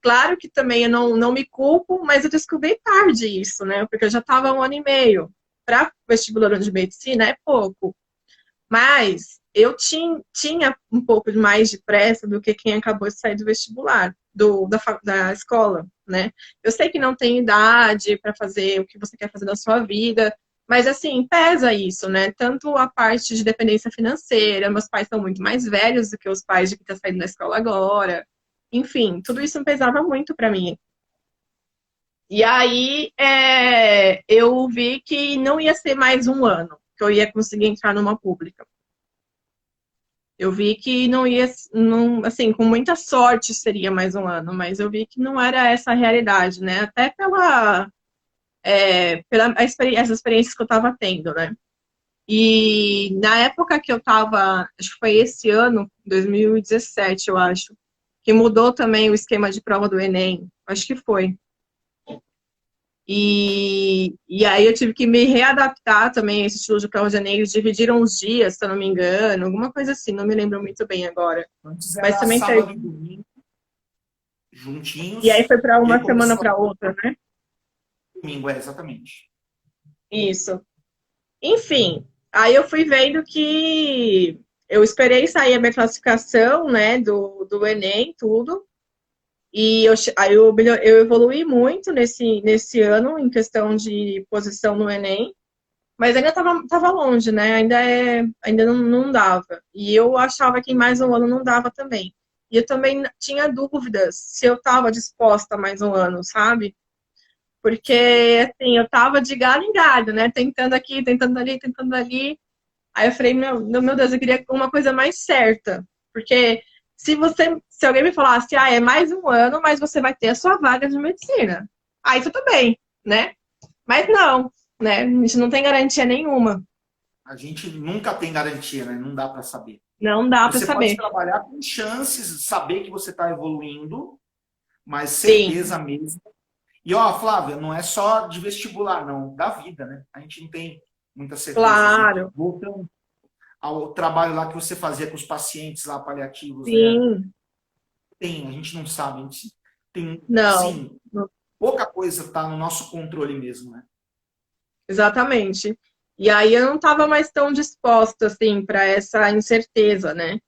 claro que também eu não me culpo, mas eu descobri tarde isso, né? Porque eu já estava 1 ano e meio. Para vestibular de medicina é pouco. Mas eu tinha um pouco mais de pressa do que quem acabou de sair do vestibular, da escola, né? Eu sei que não tem idade para fazer o que você quer fazer da sua vida, mas assim, pesa isso, né? Tanto a parte de dependência financeira, meus pais são muito mais velhos do que os pais de quem está saindo da escola agora. Enfim, tudo sim. isso pesava muito para mim. E aí eu vi que não ia ser mais 1 ano que eu ia conseguir entrar numa pública. Eu vi que não ia, não, assim, com muita sorte seria mais 1 ano, mas eu vi que não era essa a realidade, né? Até pela as experiências que eu estava tendo, né? E na época que eu estava, acho que foi esse ano, 2017, eu acho, que mudou também o esquema de prova do Enem. Acho que foi. E aí eu tive que me readaptar também a esse estilo de prova de Enem. Eles dividiram os dias, se eu não me engano, alguma coisa assim, não me lembro muito bem agora. Antes Mas era também sábado e domingo, e aí juntinhos, foi para e aí uma semana começou para outra, né? domingo, exatamente. Isso. Enfim, aí eu fui vendo que eu esperei sair a minha classificação, né, do Enem, tudo. E aí eu evolui muito nesse ano em questão de posição no Enem, mas ainda tava longe, né? Ainda não dava. E eu achava que em mais 1 ano não dava também. E eu também tinha dúvidas se eu estava disposta a mais 1 ano, sabe? Porque, assim, eu tava de galho em galho, né? Tentando aqui, tentando ali, tentando ali. Aí eu falei, meu Deus, eu queria uma coisa mais certa. Porque se alguém me falasse, é mais 1 ano, mas você vai ter a sua vaga de medicina. Aí tudo bem, né? Mas não, né? A gente não tem garantia nenhuma. A gente nunca tem garantia, né? Não dá para saber. Não dá para Você pode saber. trabalhar com chances, saber que você está evoluindo, mas Sim, certeza mesmo. E ó, Flávia, não é só de vestibular, não, da vida, né? A gente não tem muitas certezas, né? claro. Voltando ao trabalho lá que você fazia com os pacientes lá paliativos, né? Sim, A gente não sabe, a gente tem, não. sim, pouca coisa está no nosso controle mesmo, né? Exatamente. E aí eu não estava mais tão disposta assim para essa incerteza, né?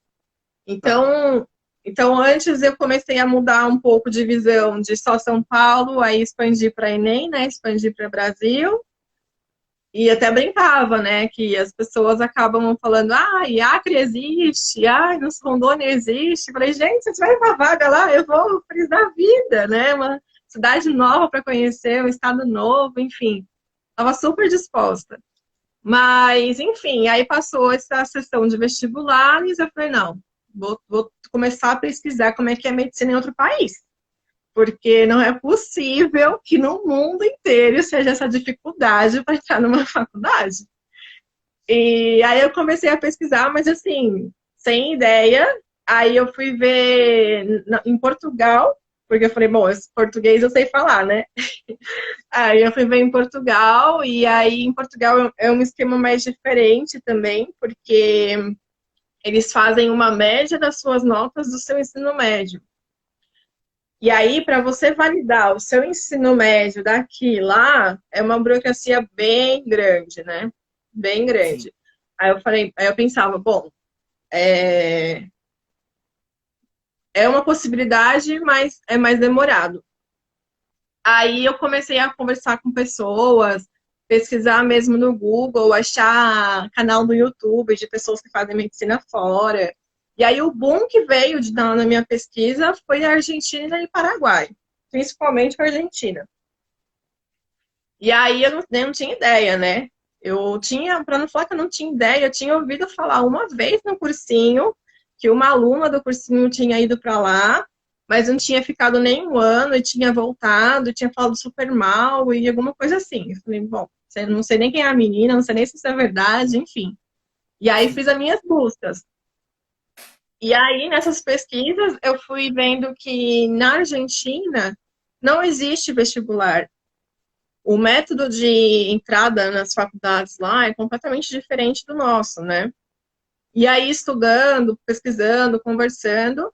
Tá. Então, antes eu comecei a mudar um pouco de visão de só São Paulo, aí expandi para Enem, né? Expandi para Brasil. E até brincava, né? Que as pessoas acabam falando, Acre existe, nos Rondônia existe. Eu falei, gente, se tiver uma vaga lá, eu vou feliz da vida, né? Uma cidade nova para conhecer, um estado novo, enfim. Estava super disposta. Mas, enfim, aí passou essa sessão de vestibulares, eu falei, não, vou começar a pesquisar como é que é medicina em outro país. Porque não é possível que no mundo inteiro seja essa dificuldade para entrar numa faculdade. E aí eu comecei a pesquisar, mas assim, sem ideia. Aí eu fui ver em Portugal, porque eu falei, bom, esse português eu sei falar, né? Aí eu fui ver em Portugal, e aí em Portugal é um esquema mais diferente também, porque eles fazem uma média das suas notas do seu ensino médio. E aí, para você validar o seu ensino médio daqui e lá, é uma burocracia bem grande, né? Bem Sim. grande. Aí eu pensava, bom, é, é uma possibilidade, mas é mais demorado. Aí eu comecei a conversar com pessoas, pesquisar mesmo no Google, achar canal no YouTube de pessoas que fazem medicina fora. E aí o boom que veio na minha pesquisa foi a Argentina e Paraguai, principalmente a Argentina. E aí eu não tinha ideia, né? Eu tinha, para não falar que eu não tinha ideia, eu tinha ouvido falar uma vez no cursinho que uma aluna do cursinho tinha ido para lá, mas não tinha ficado nem um ano e tinha voltado, tinha falado super mal e alguma coisa assim. Eu falei, bom, não sei nem quem é a menina, não sei nem se isso é verdade, enfim. E aí fiz Sim. as minhas buscas. E aí, nessas pesquisas, eu fui vendo que na Argentina não existe vestibular. O método de entrada nas faculdades lá é completamente diferente do nosso, né? E aí, estudando, pesquisando, conversando,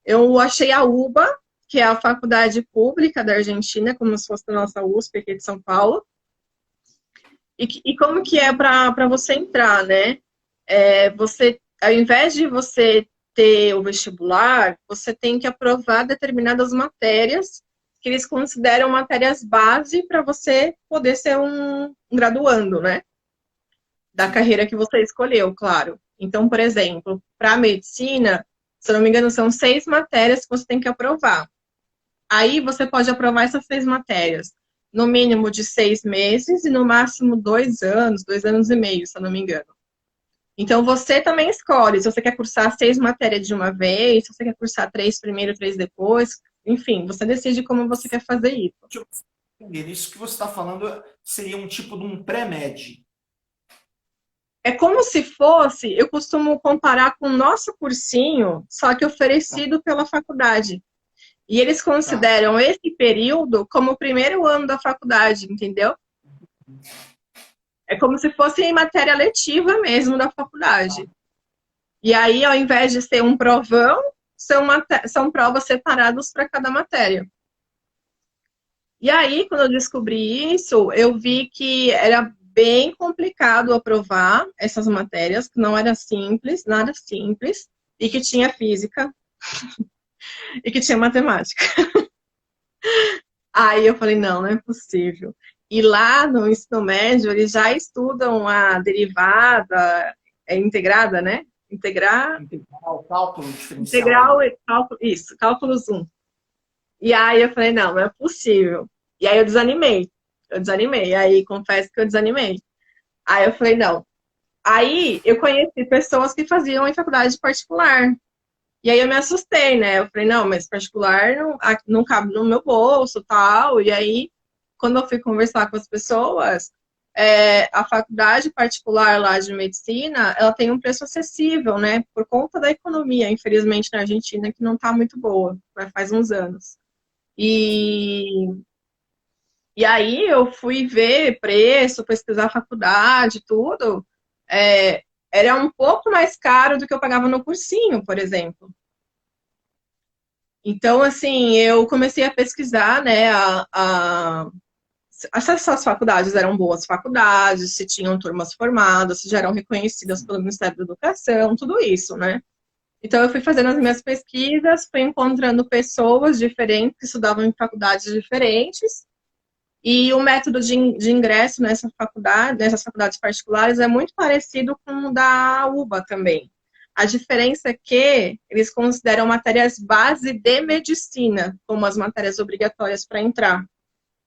eu achei a UBA, que é a faculdade pública da Argentina, como se fosse a nossa USP aqui de São Paulo. E como que é para você entrar, né? Você, ao invés de você ter o vestibular, você tem que aprovar determinadas matérias que eles consideram matérias base para você poder ser um graduando, né? Da Sim. carreira que você escolheu, claro. Então, por exemplo, para medicina, se eu não me engano, são 6 matérias que você tem que aprovar. Aí você pode aprovar essas 6 matérias, no mínimo de 6 meses e no máximo 2 anos, 2 anos e meio, se eu não me engano. Então, você também escolhe se você quer cursar 6 matérias de uma vez, se você quer cursar 3 primeiro, 3 depois. Enfim, você decide como você quer fazer isso. Deixa eu entender. Isso que você está falando seria um tipo de um pré-med. É como se fosse, eu costumo comparar com o nosso cursinho, só que Tá. oferecido pela faculdade. E eles Tá. consideram esse período como o primeiro ano da faculdade, entendeu? É como se fosse em matéria letiva mesmo da Tá. faculdade. E aí, ao invés de ser um provão, são provas separadas para cada matéria. E aí, quando eu descobri isso, eu vi que era bem complicado aprovar essas matérias, que não era simples, nada simples, e que tinha física e que tinha matemática. Aí eu falei, não, não é possível. E lá no ensino médio, eles já estudam a derivada, integrada, né? Integral, cálculo diferencial Integral ali. e cálculo, isso, cálculos 1. E aí eu falei, não, não é possível. E aí eu desanimei. Eu desanimei. Aí confesso que eu desanimei. Aí eu falei, não. Aí eu conheci pessoas que faziam em faculdade particular. E aí eu me assustei, né? Eu falei, não, mas particular não cabe no meu bolso, tal. E aí, quando eu fui conversar com as pessoas, a faculdade particular lá de medicina, ela tem um preço acessível, né? Por conta da economia, infelizmente, na Argentina, que não tá muito boa, faz uns anos. E, e aí eu fui ver preço, pesquisar faculdade, tudo. É, era um pouco mais caro do que eu pagava no cursinho, por exemplo. Então, assim, eu comecei a pesquisar, né, se essas faculdades eram boas faculdades, se tinham turmas formadas, se já eram reconhecidas pelo Ministério da Educação, tudo isso, né? Então, eu fui fazendo as minhas pesquisas, fui encontrando pessoas diferentes que estudavam em faculdades diferentes. E o método de ingresso nessas faculdades particulares é muito parecido com o da UBA também. A diferença é que eles consideram matérias base de medicina como as matérias obrigatórias para entrar.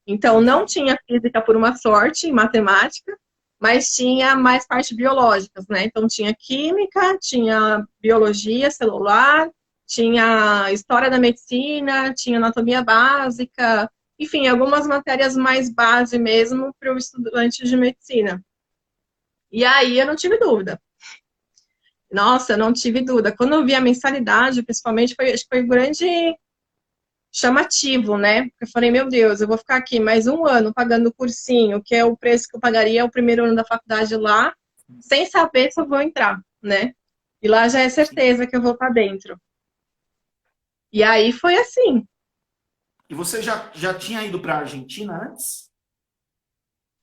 Então, não Entendi. tinha física por uma sorte, em matemática, mas tinha mais parte biológicas, né? Então, tinha química, tinha biologia celular, tinha história da medicina, tinha anatomia básica, enfim, algumas matérias mais base mesmo para o estudante de medicina. E aí eu não tive dúvida. Nossa, eu não tive dúvida. Quando eu vi a mensalidade, principalmente, acho que foi um grande chamativo, né? Porque eu falei, meu Deus, eu vou ficar aqui mais um ano pagando o cursinho, que é o preço que eu pagaria o primeiro ano da faculdade lá, sem saber se eu vou entrar, né? E lá já é Sim. certeza que eu vou para dentro. E aí foi assim. E você já tinha ido para a Argentina antes?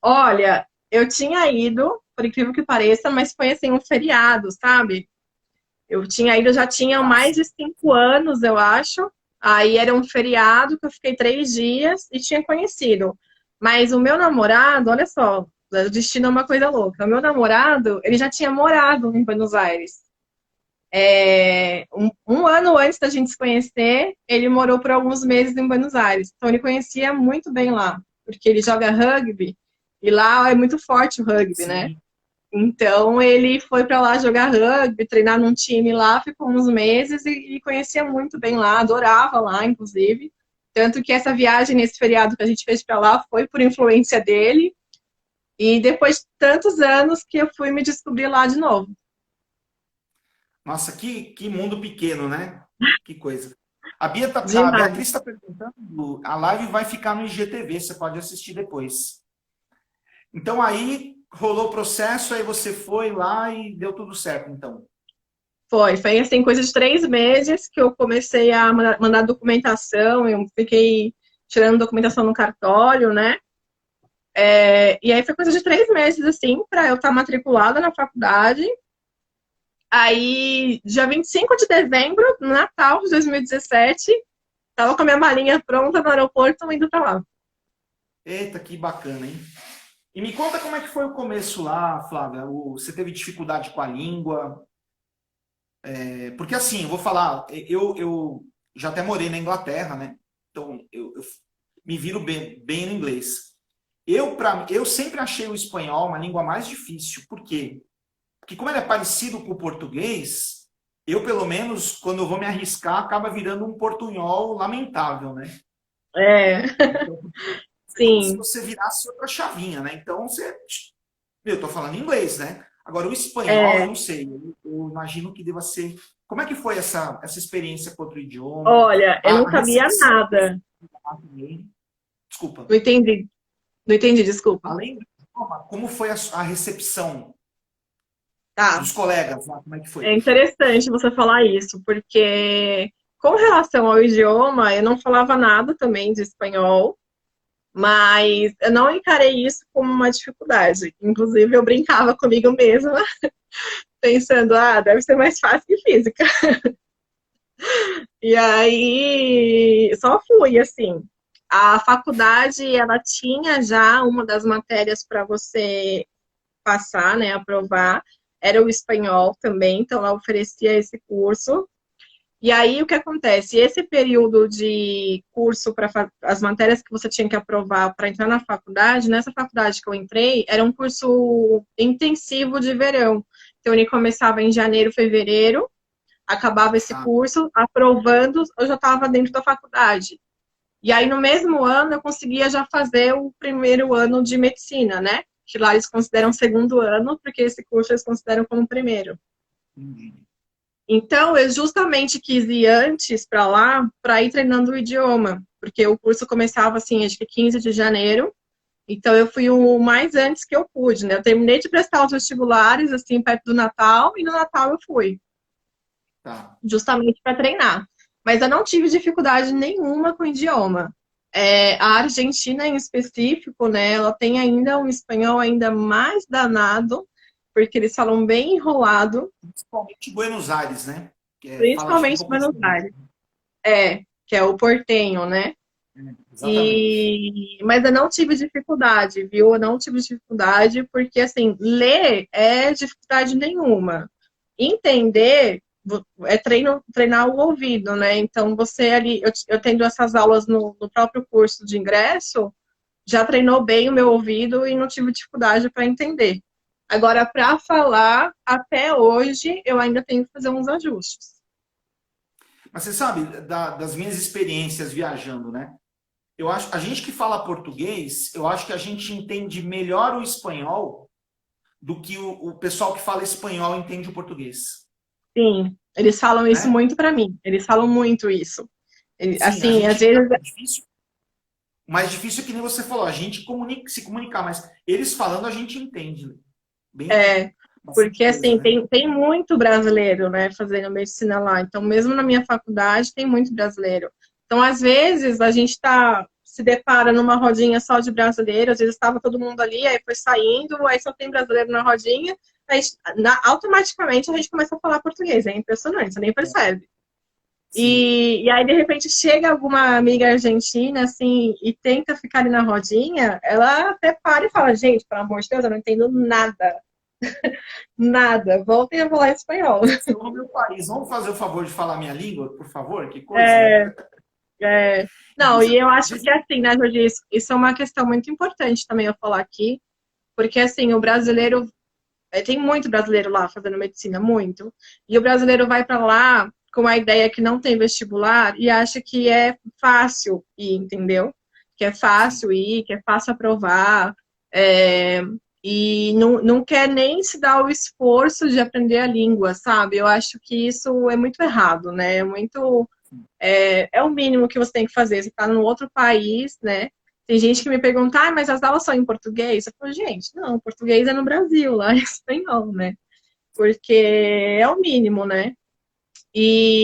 Olha, eu tinha ido, por incrível que pareça, mas foi assim um feriado, sabe? Eu tinha ido, já tinha Ah, mais sim. de 5 anos, eu acho. Aí era um feriado que eu fiquei 3 dias e tinha conhecido. Mas o meu namorado, olha só, o destino é uma coisa louca. O meu namorado, ele já tinha morado em Buenos Aires. Um ano antes da gente se conhecer, ele morou por alguns meses em Buenos Aires. Então ele conhecia muito bem lá, porque ele joga rugby e lá é muito forte o rugby, né? Sim. Então ele foi para lá jogar rugby, treinar num time lá, ficou uns meses e conhecia muito bem lá, adorava lá, inclusive. Tanto que essa viagem nesse feriado que a gente fez para lá foi por influência dele. E depois de tantos anos que eu fui me descobrir lá de novo. Nossa, que mundo pequeno, né? Que coisa. A Demais. Beatriz está perguntando, a live vai ficar no IGTV, você pode assistir depois. Então aí rolou o processo, aí você foi lá e deu tudo certo, então. Foi assim, coisa de 3 meses que eu comecei a mandar documentação, eu fiquei tirando documentação no cartório, né? E aí foi coisa de 3 meses, assim, para eu estar matriculada na faculdade. Aí, dia 25 de dezembro, no Natal de 2017, tava com a minha malinha pronta no aeroporto, indo pra lá. Eita, que bacana, hein? E me conta como é que foi o começo lá, Flávia. Você teve dificuldade com a língua? Porque assim, eu vou falar, eu já até morei na Inglaterra, né? Então eu me viro bem no inglês. Eu sempre achei o espanhol uma língua mais difícil. Por quê? Porque como ele é parecido com o português, eu, pelo menos, quando eu vou me arriscar, acaba virando um portunhol lamentável, né? É, Então, é como se sim, você virasse outra chavinha, né? Então, eu tô falando inglês, né? Agora, o espanhol, eu é. não sei. Eu imagino que deva ser. Como é que foi essa experiência com outro idioma? Olha, eu não A sabia recepção que você nada. teve lá também. Desculpa. Não entendi, não entendi, desculpa. Além do idioma, como foi a recepção Tá. dos colegas lá? Como é que foi? É interessante você falar isso, porque com relação ao idioma, eu não falava nada também de espanhol, mas eu não encarei isso como uma dificuldade. Inclusive, eu brincava comigo mesma, pensando, deve ser mais fácil que física. E aí, só fui, assim. A faculdade, ela tinha já uma das matérias para você passar, né, aprovar, era o espanhol também, então ela oferecia esse curso. E aí, o que acontece? Esse período de curso para as matérias que você tinha que aprovar para entrar na faculdade, nessa faculdade que eu entrei, era um curso intensivo de verão. Então, ele começava em janeiro, fevereiro, acabava esse Ah, curso, aprovando, eu já estava dentro da faculdade. E aí, no mesmo ano, eu conseguia já fazer o primeiro ano de medicina, né? Que lá eles consideram segundo ano, porque esse curso eles consideram como primeiro. entendi. Então, eu justamente quis ir antes para lá, para ir treinando o idioma, porque o curso começava, assim, acho que 15 de janeiro, então eu fui o mais antes que eu pude, né? Eu terminei de prestar os vestibulares, assim, perto do Natal, e no Natal eu fui, Tá. justamente para treinar. Mas eu não tive dificuldade nenhuma com o idioma. A Argentina, em específico, né, ela tem ainda um espanhol ainda mais danado, porque eles falam bem enrolado. Principalmente Buenos Aires, né? Fala acho que um Principalmente em pouco Buenos diferente. Aires. Que é o portenho, né? Exatamente. Mas eu não tive dificuldade, viu? Eu não tive dificuldade, porque, assim, ler é dificuldade nenhuma. Entender é treinar o ouvido, né? Então, você ali, eu tendo essas aulas no próprio curso de ingresso, já treinou bem o meu ouvido e não tive dificuldade para entender. Agora, para falar, até hoje, eu ainda tenho que fazer uns ajustes. Mas você sabe, das minhas experiências viajando, né? Eu acho, a gente que fala português, eu acho que a gente entende melhor o espanhol do que o pessoal que fala espanhol entende o português, Sim, eles falam isso né? muito para mim. Eles falam muito isso. Sim, a Assim, às gente vezes, é difícil. O mais difícil é que nem você falou, a gente se comunicar, mas eles falando a gente entende, né? Bem, é, bastante porque coisa, assim, né? tem muito brasileiro, né, fazendo medicina lá. Então, mesmo na minha faculdade, tem muito brasileiro. Então, às vezes, a gente se depara numa rodinha só de brasileiro, às vezes estava todo mundo ali, aí foi saindo, aí só tem brasileiro na rodinha, aí, automaticamente a gente começa a falar português. É impressionante, você nem É, percebe. sim. E aí, de repente, chega alguma amiga argentina, assim, e tenta ficar ali na rodinha, ela até para e fala, gente, pelo amor de Deus, eu não entendo nada. Nada. Voltem a falar espanhol. Estou no meu país. Vamos fazer o favor de falar minha língua, por favor? Que coisa, né? É, é... Não, Diz, e eu acho diz, que assim, né, Jordi, isso é uma questão muito importante também eu falar aqui, porque assim, o brasileiro, tem muito brasileiro lá fazendo medicina, muito, e o brasileiro vai para lá com a ideia que não tem vestibular e acha que é fácil ir, entendeu? Que é sim, fácil ir, que é fácil aprovar, é, e não quer nem se dar o esforço de aprender a língua, sabe? Eu acho que isso é muito errado, né? É o mínimo que você tem que fazer. Você está num outro país, né? Tem gente que me pergunta, mas as aulas são em português? Eu falo, gente, não, português é no Brasil, lá é espanhol, né? Porque é o mínimo, né?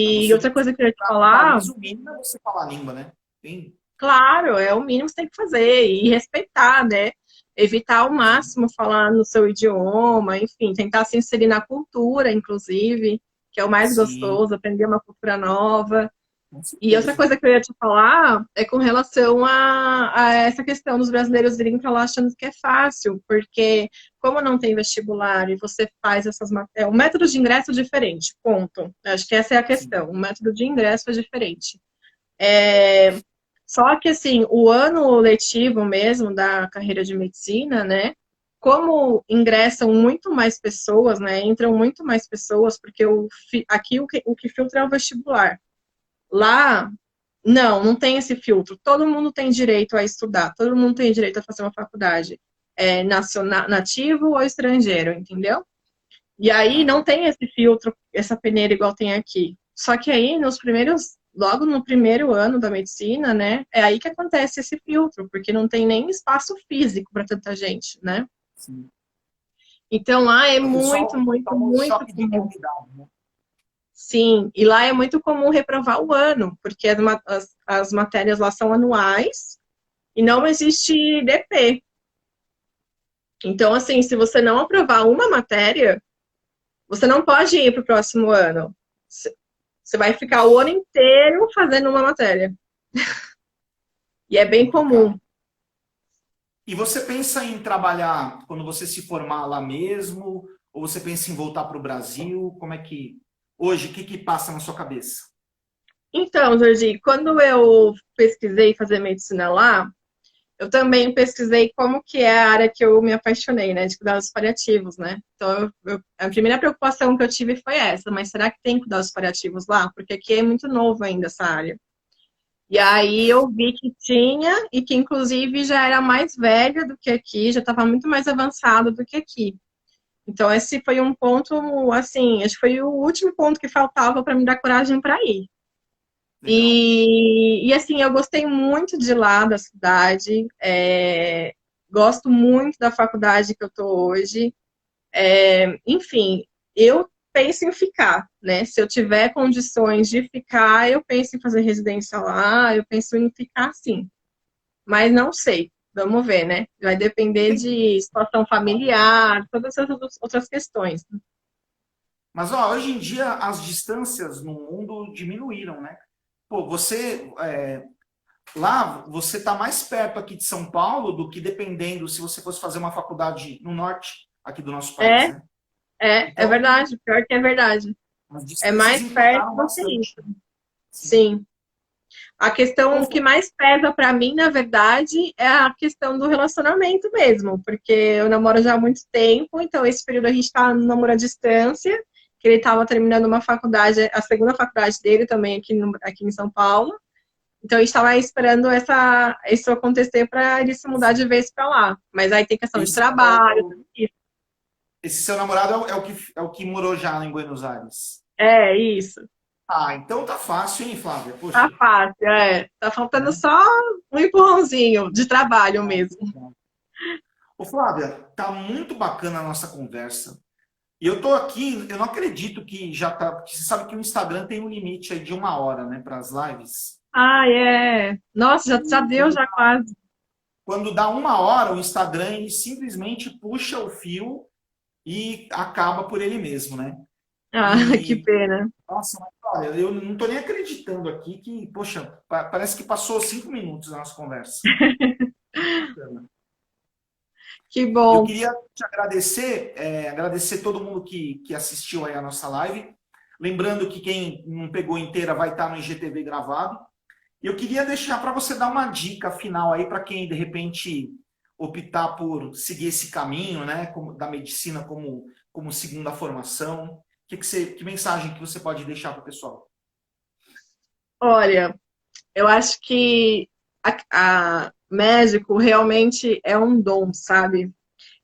para E você outra coisa que eu ia te para o falar, país, o mínimo é você falar a língua, né? Sim, claro, é o mínimo que você tem que fazer e respeitar, né? Evitar ao sim, máximo falar no seu idioma, enfim, tentar se inserir na cultura, inclusive, que é o mais sim, gostoso, aprender uma cultura nova. com E outra certeza. coisa que eu ia te falar é com relação a essa questão dos brasileiros virem para lá achando que é fácil, porque como não tem vestibular e você faz essas matérias, o método de ingresso é diferente, ponto. Acho que essa é a Sim, questão, o método de ingresso é diferente. Só que, assim, o ano letivo mesmo da carreira de medicina, né, como ingressam muito mais pessoas, né, entram muito mais pessoas, porque aqui o que filtra é o vestibular. Lá, não tem esse filtro. Todo mundo tem direito a estudar, todo mundo tem direito a fazer uma faculdade, nacional, nativo ou estrangeiro, entendeu? E aí tá. não tem esse filtro, essa peneira igual tem aqui. Só que aí, logo no primeiro ano da medicina, né, é aí que acontece esse filtro, porque não tem nem espaço físico para tanta gente, né? Sim. Então lá é O muito, pessoal muito, toma um muito choque de comum. realidade, né? Sim, e lá é muito comum reprovar o ano, porque as matérias lá são anuais e não existe DP. Então, assim, se você não aprovar uma matéria, você não pode ir para o próximo ano. Você vai ficar o ano inteiro fazendo uma matéria. E é bem Complicado. comum. E você pensa em trabalhar quando você se formar lá mesmo? Ou você pensa em voltar para o Brasil? Como é que. Hoje, o que que passa na sua cabeça? Então, Jordi, quando eu pesquisei fazer medicina lá, eu também pesquisei como que é a área que eu me apaixonei, né, de cuidados paliativos, né? Então, a primeira preocupação que eu tive foi essa, mas será que tem cuidados paliativos lá? Porque aqui é muito novo ainda essa área. E aí eu vi que tinha e que inclusive já era mais velha do que aqui, já estava muito mais avançado do que aqui. Então esse foi um ponto, assim, acho que foi o último ponto que faltava para me dar coragem para ir. Legal. E assim, eu gostei muito de lá da cidade, gosto muito da faculdade que eu estou hoje. Enfim, eu penso em ficar, né? Se eu tiver condições de ficar, eu penso em fazer residência lá, eu penso em ficar sim. Mas não sei. Vamos ver, né? Vai depender Tem, de situação familiar, todas essas outras questões. Mas ó, hoje em dia as distâncias no mundo diminuíram, né? Pô, lá você está mais perto aqui de São Paulo do que dependendo se você fosse fazer uma faculdade no norte aqui do nosso país, É, né? é Então, verdade, pior que é verdade. as É distâncias mais perto encurtaram do que bastante. isso. Sim. Sim. A questão que mais pesa pra mim, na verdade, é a questão do relacionamento mesmo, porque eu namoro já há muito tempo, então esse período a gente tá no namoro à distância, que ele tava terminando uma faculdade, a segunda faculdade dele também aqui, aqui em São Paulo. Então a gente tava esperando isso acontecer para ele se mudar de vez para lá. Mas aí tem questão de Esse, trabalho, tudo isso. esse seu namorado é o que morou já lá em Buenos Aires. É, isso. Ah, então tá fácil, hein, Flávia? Tá Poxa. fácil, é. Tá faltando Né? só um empurrãozinho de trabalho Ah, mesmo. legal. Ô, Flávia, tá muito bacana a nossa conversa. E eu tô aqui, eu não acredito que já tá. Porque você sabe que o Instagram tem um limite aí de 1 hora, né, para as lives. Ah, é. Nossa, já E deu, já quase. quando dá 1 hora, o Instagram ele simplesmente puxa o fio e acaba por ele mesmo, né? Ah, que E, pena. nossa, mas, olha, eu não tô nem acreditando aqui que, poxa, parece que passou 5 minutos a nossa conversa. Bacana. Que Eu bom. queria te agradecer, agradecer todo mundo que assistiu aí a nossa live. Lembrando que quem não pegou inteira vai estar no IGTV gravado. Eu queria deixar para você dar uma dica final aí para quem de repente optar por seguir esse caminho, né, da medicina como segunda formação. Que mensagem que você pode deixar para o pessoal? Olha, eu acho que a médico realmente é um dom, sabe?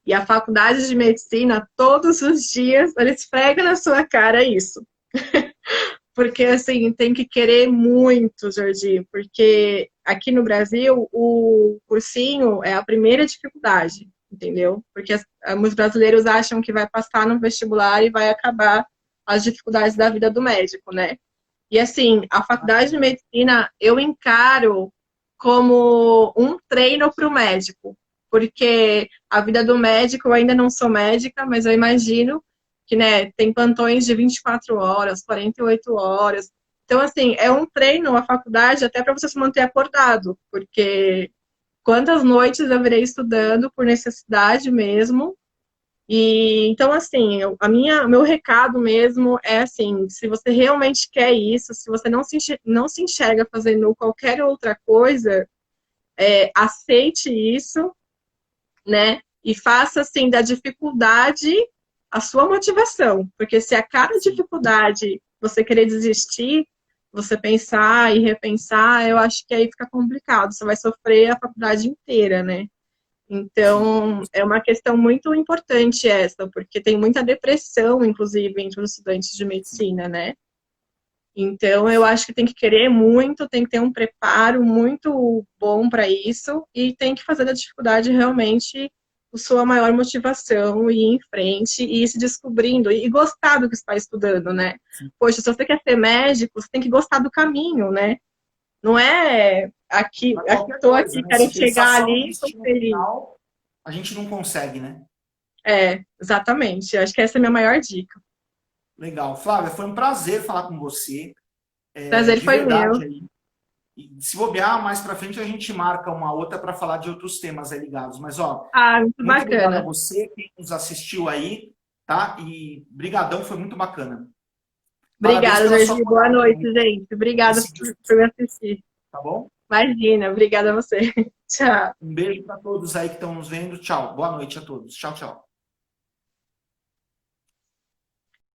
E a faculdade de medicina, todos os dias, eles pregam na sua cara isso. Porque, assim, tem que querer muito, Jordi, porque aqui no Brasil, o cursinho é a primeira dificuldade, entendeu? Porque os brasileiros acham que vai passar no vestibular e vai acabar as dificuldades da vida do médico, né? E, assim, a faculdade de medicina eu encaro como um treino para o médico, porque a vida do médico, eu ainda não sou médica, mas eu imagino que, né, tem plantões de 24 horas, 48 horas. Então, assim, é um treino, a faculdade, até para você se manter acordado, porque quantas noites eu virei estudando por necessidade mesmo. E então, assim, meu recado mesmo é assim, se você realmente quer isso, se você não se enxerga fazendo qualquer outra coisa, aceite isso, né? E faça assim da dificuldade a sua motivação, porque se a cada dificuldade você querer desistir, você pensar e repensar, eu acho que aí fica complicado. Você vai sofrer a faculdade inteira, né? Sim. Então, é uma questão muito importante essa, porque tem muita depressão, inclusive, entre os estudantes de medicina, né? Então, eu acho que tem que querer muito, tem que ter um preparo muito bom para isso e tem que fazer da dificuldade realmente a sua maior motivação e ir em frente e ir se descobrindo e gostar do que está estudando, né? Sim. Poxa, se você quer ser médico, você tem que gostar do caminho, né? Não é aqui, Para qualquer estou coisa, aqui, né? quero Se pensar chegar só no ali, estou destino feliz. final, a gente não consegue, né? É, exatamente. Acho que essa é a minha maior dica. Legal. Flávia, foi um prazer falar com você, Prazer de foi meu. verdade aí. E se bobear, mais para frente a gente marca uma outra para falar de outros temas aí ligados. Mas, ó, Ah, muito muito obrigado a bacana. você, quem nos assistiu aí, tá? E brigadão, foi muito bacana. Parabéns Obrigada, pela sua Jordi. Boa coragem noite, aí gente. de Obrigada seguir os por me estudos, assistir. tá bom? Imagina, obrigada a você. Tchau. Um beijo para todos aí que estão nos vendo. Tchau. Boa noite a todos. Tchau, tchau.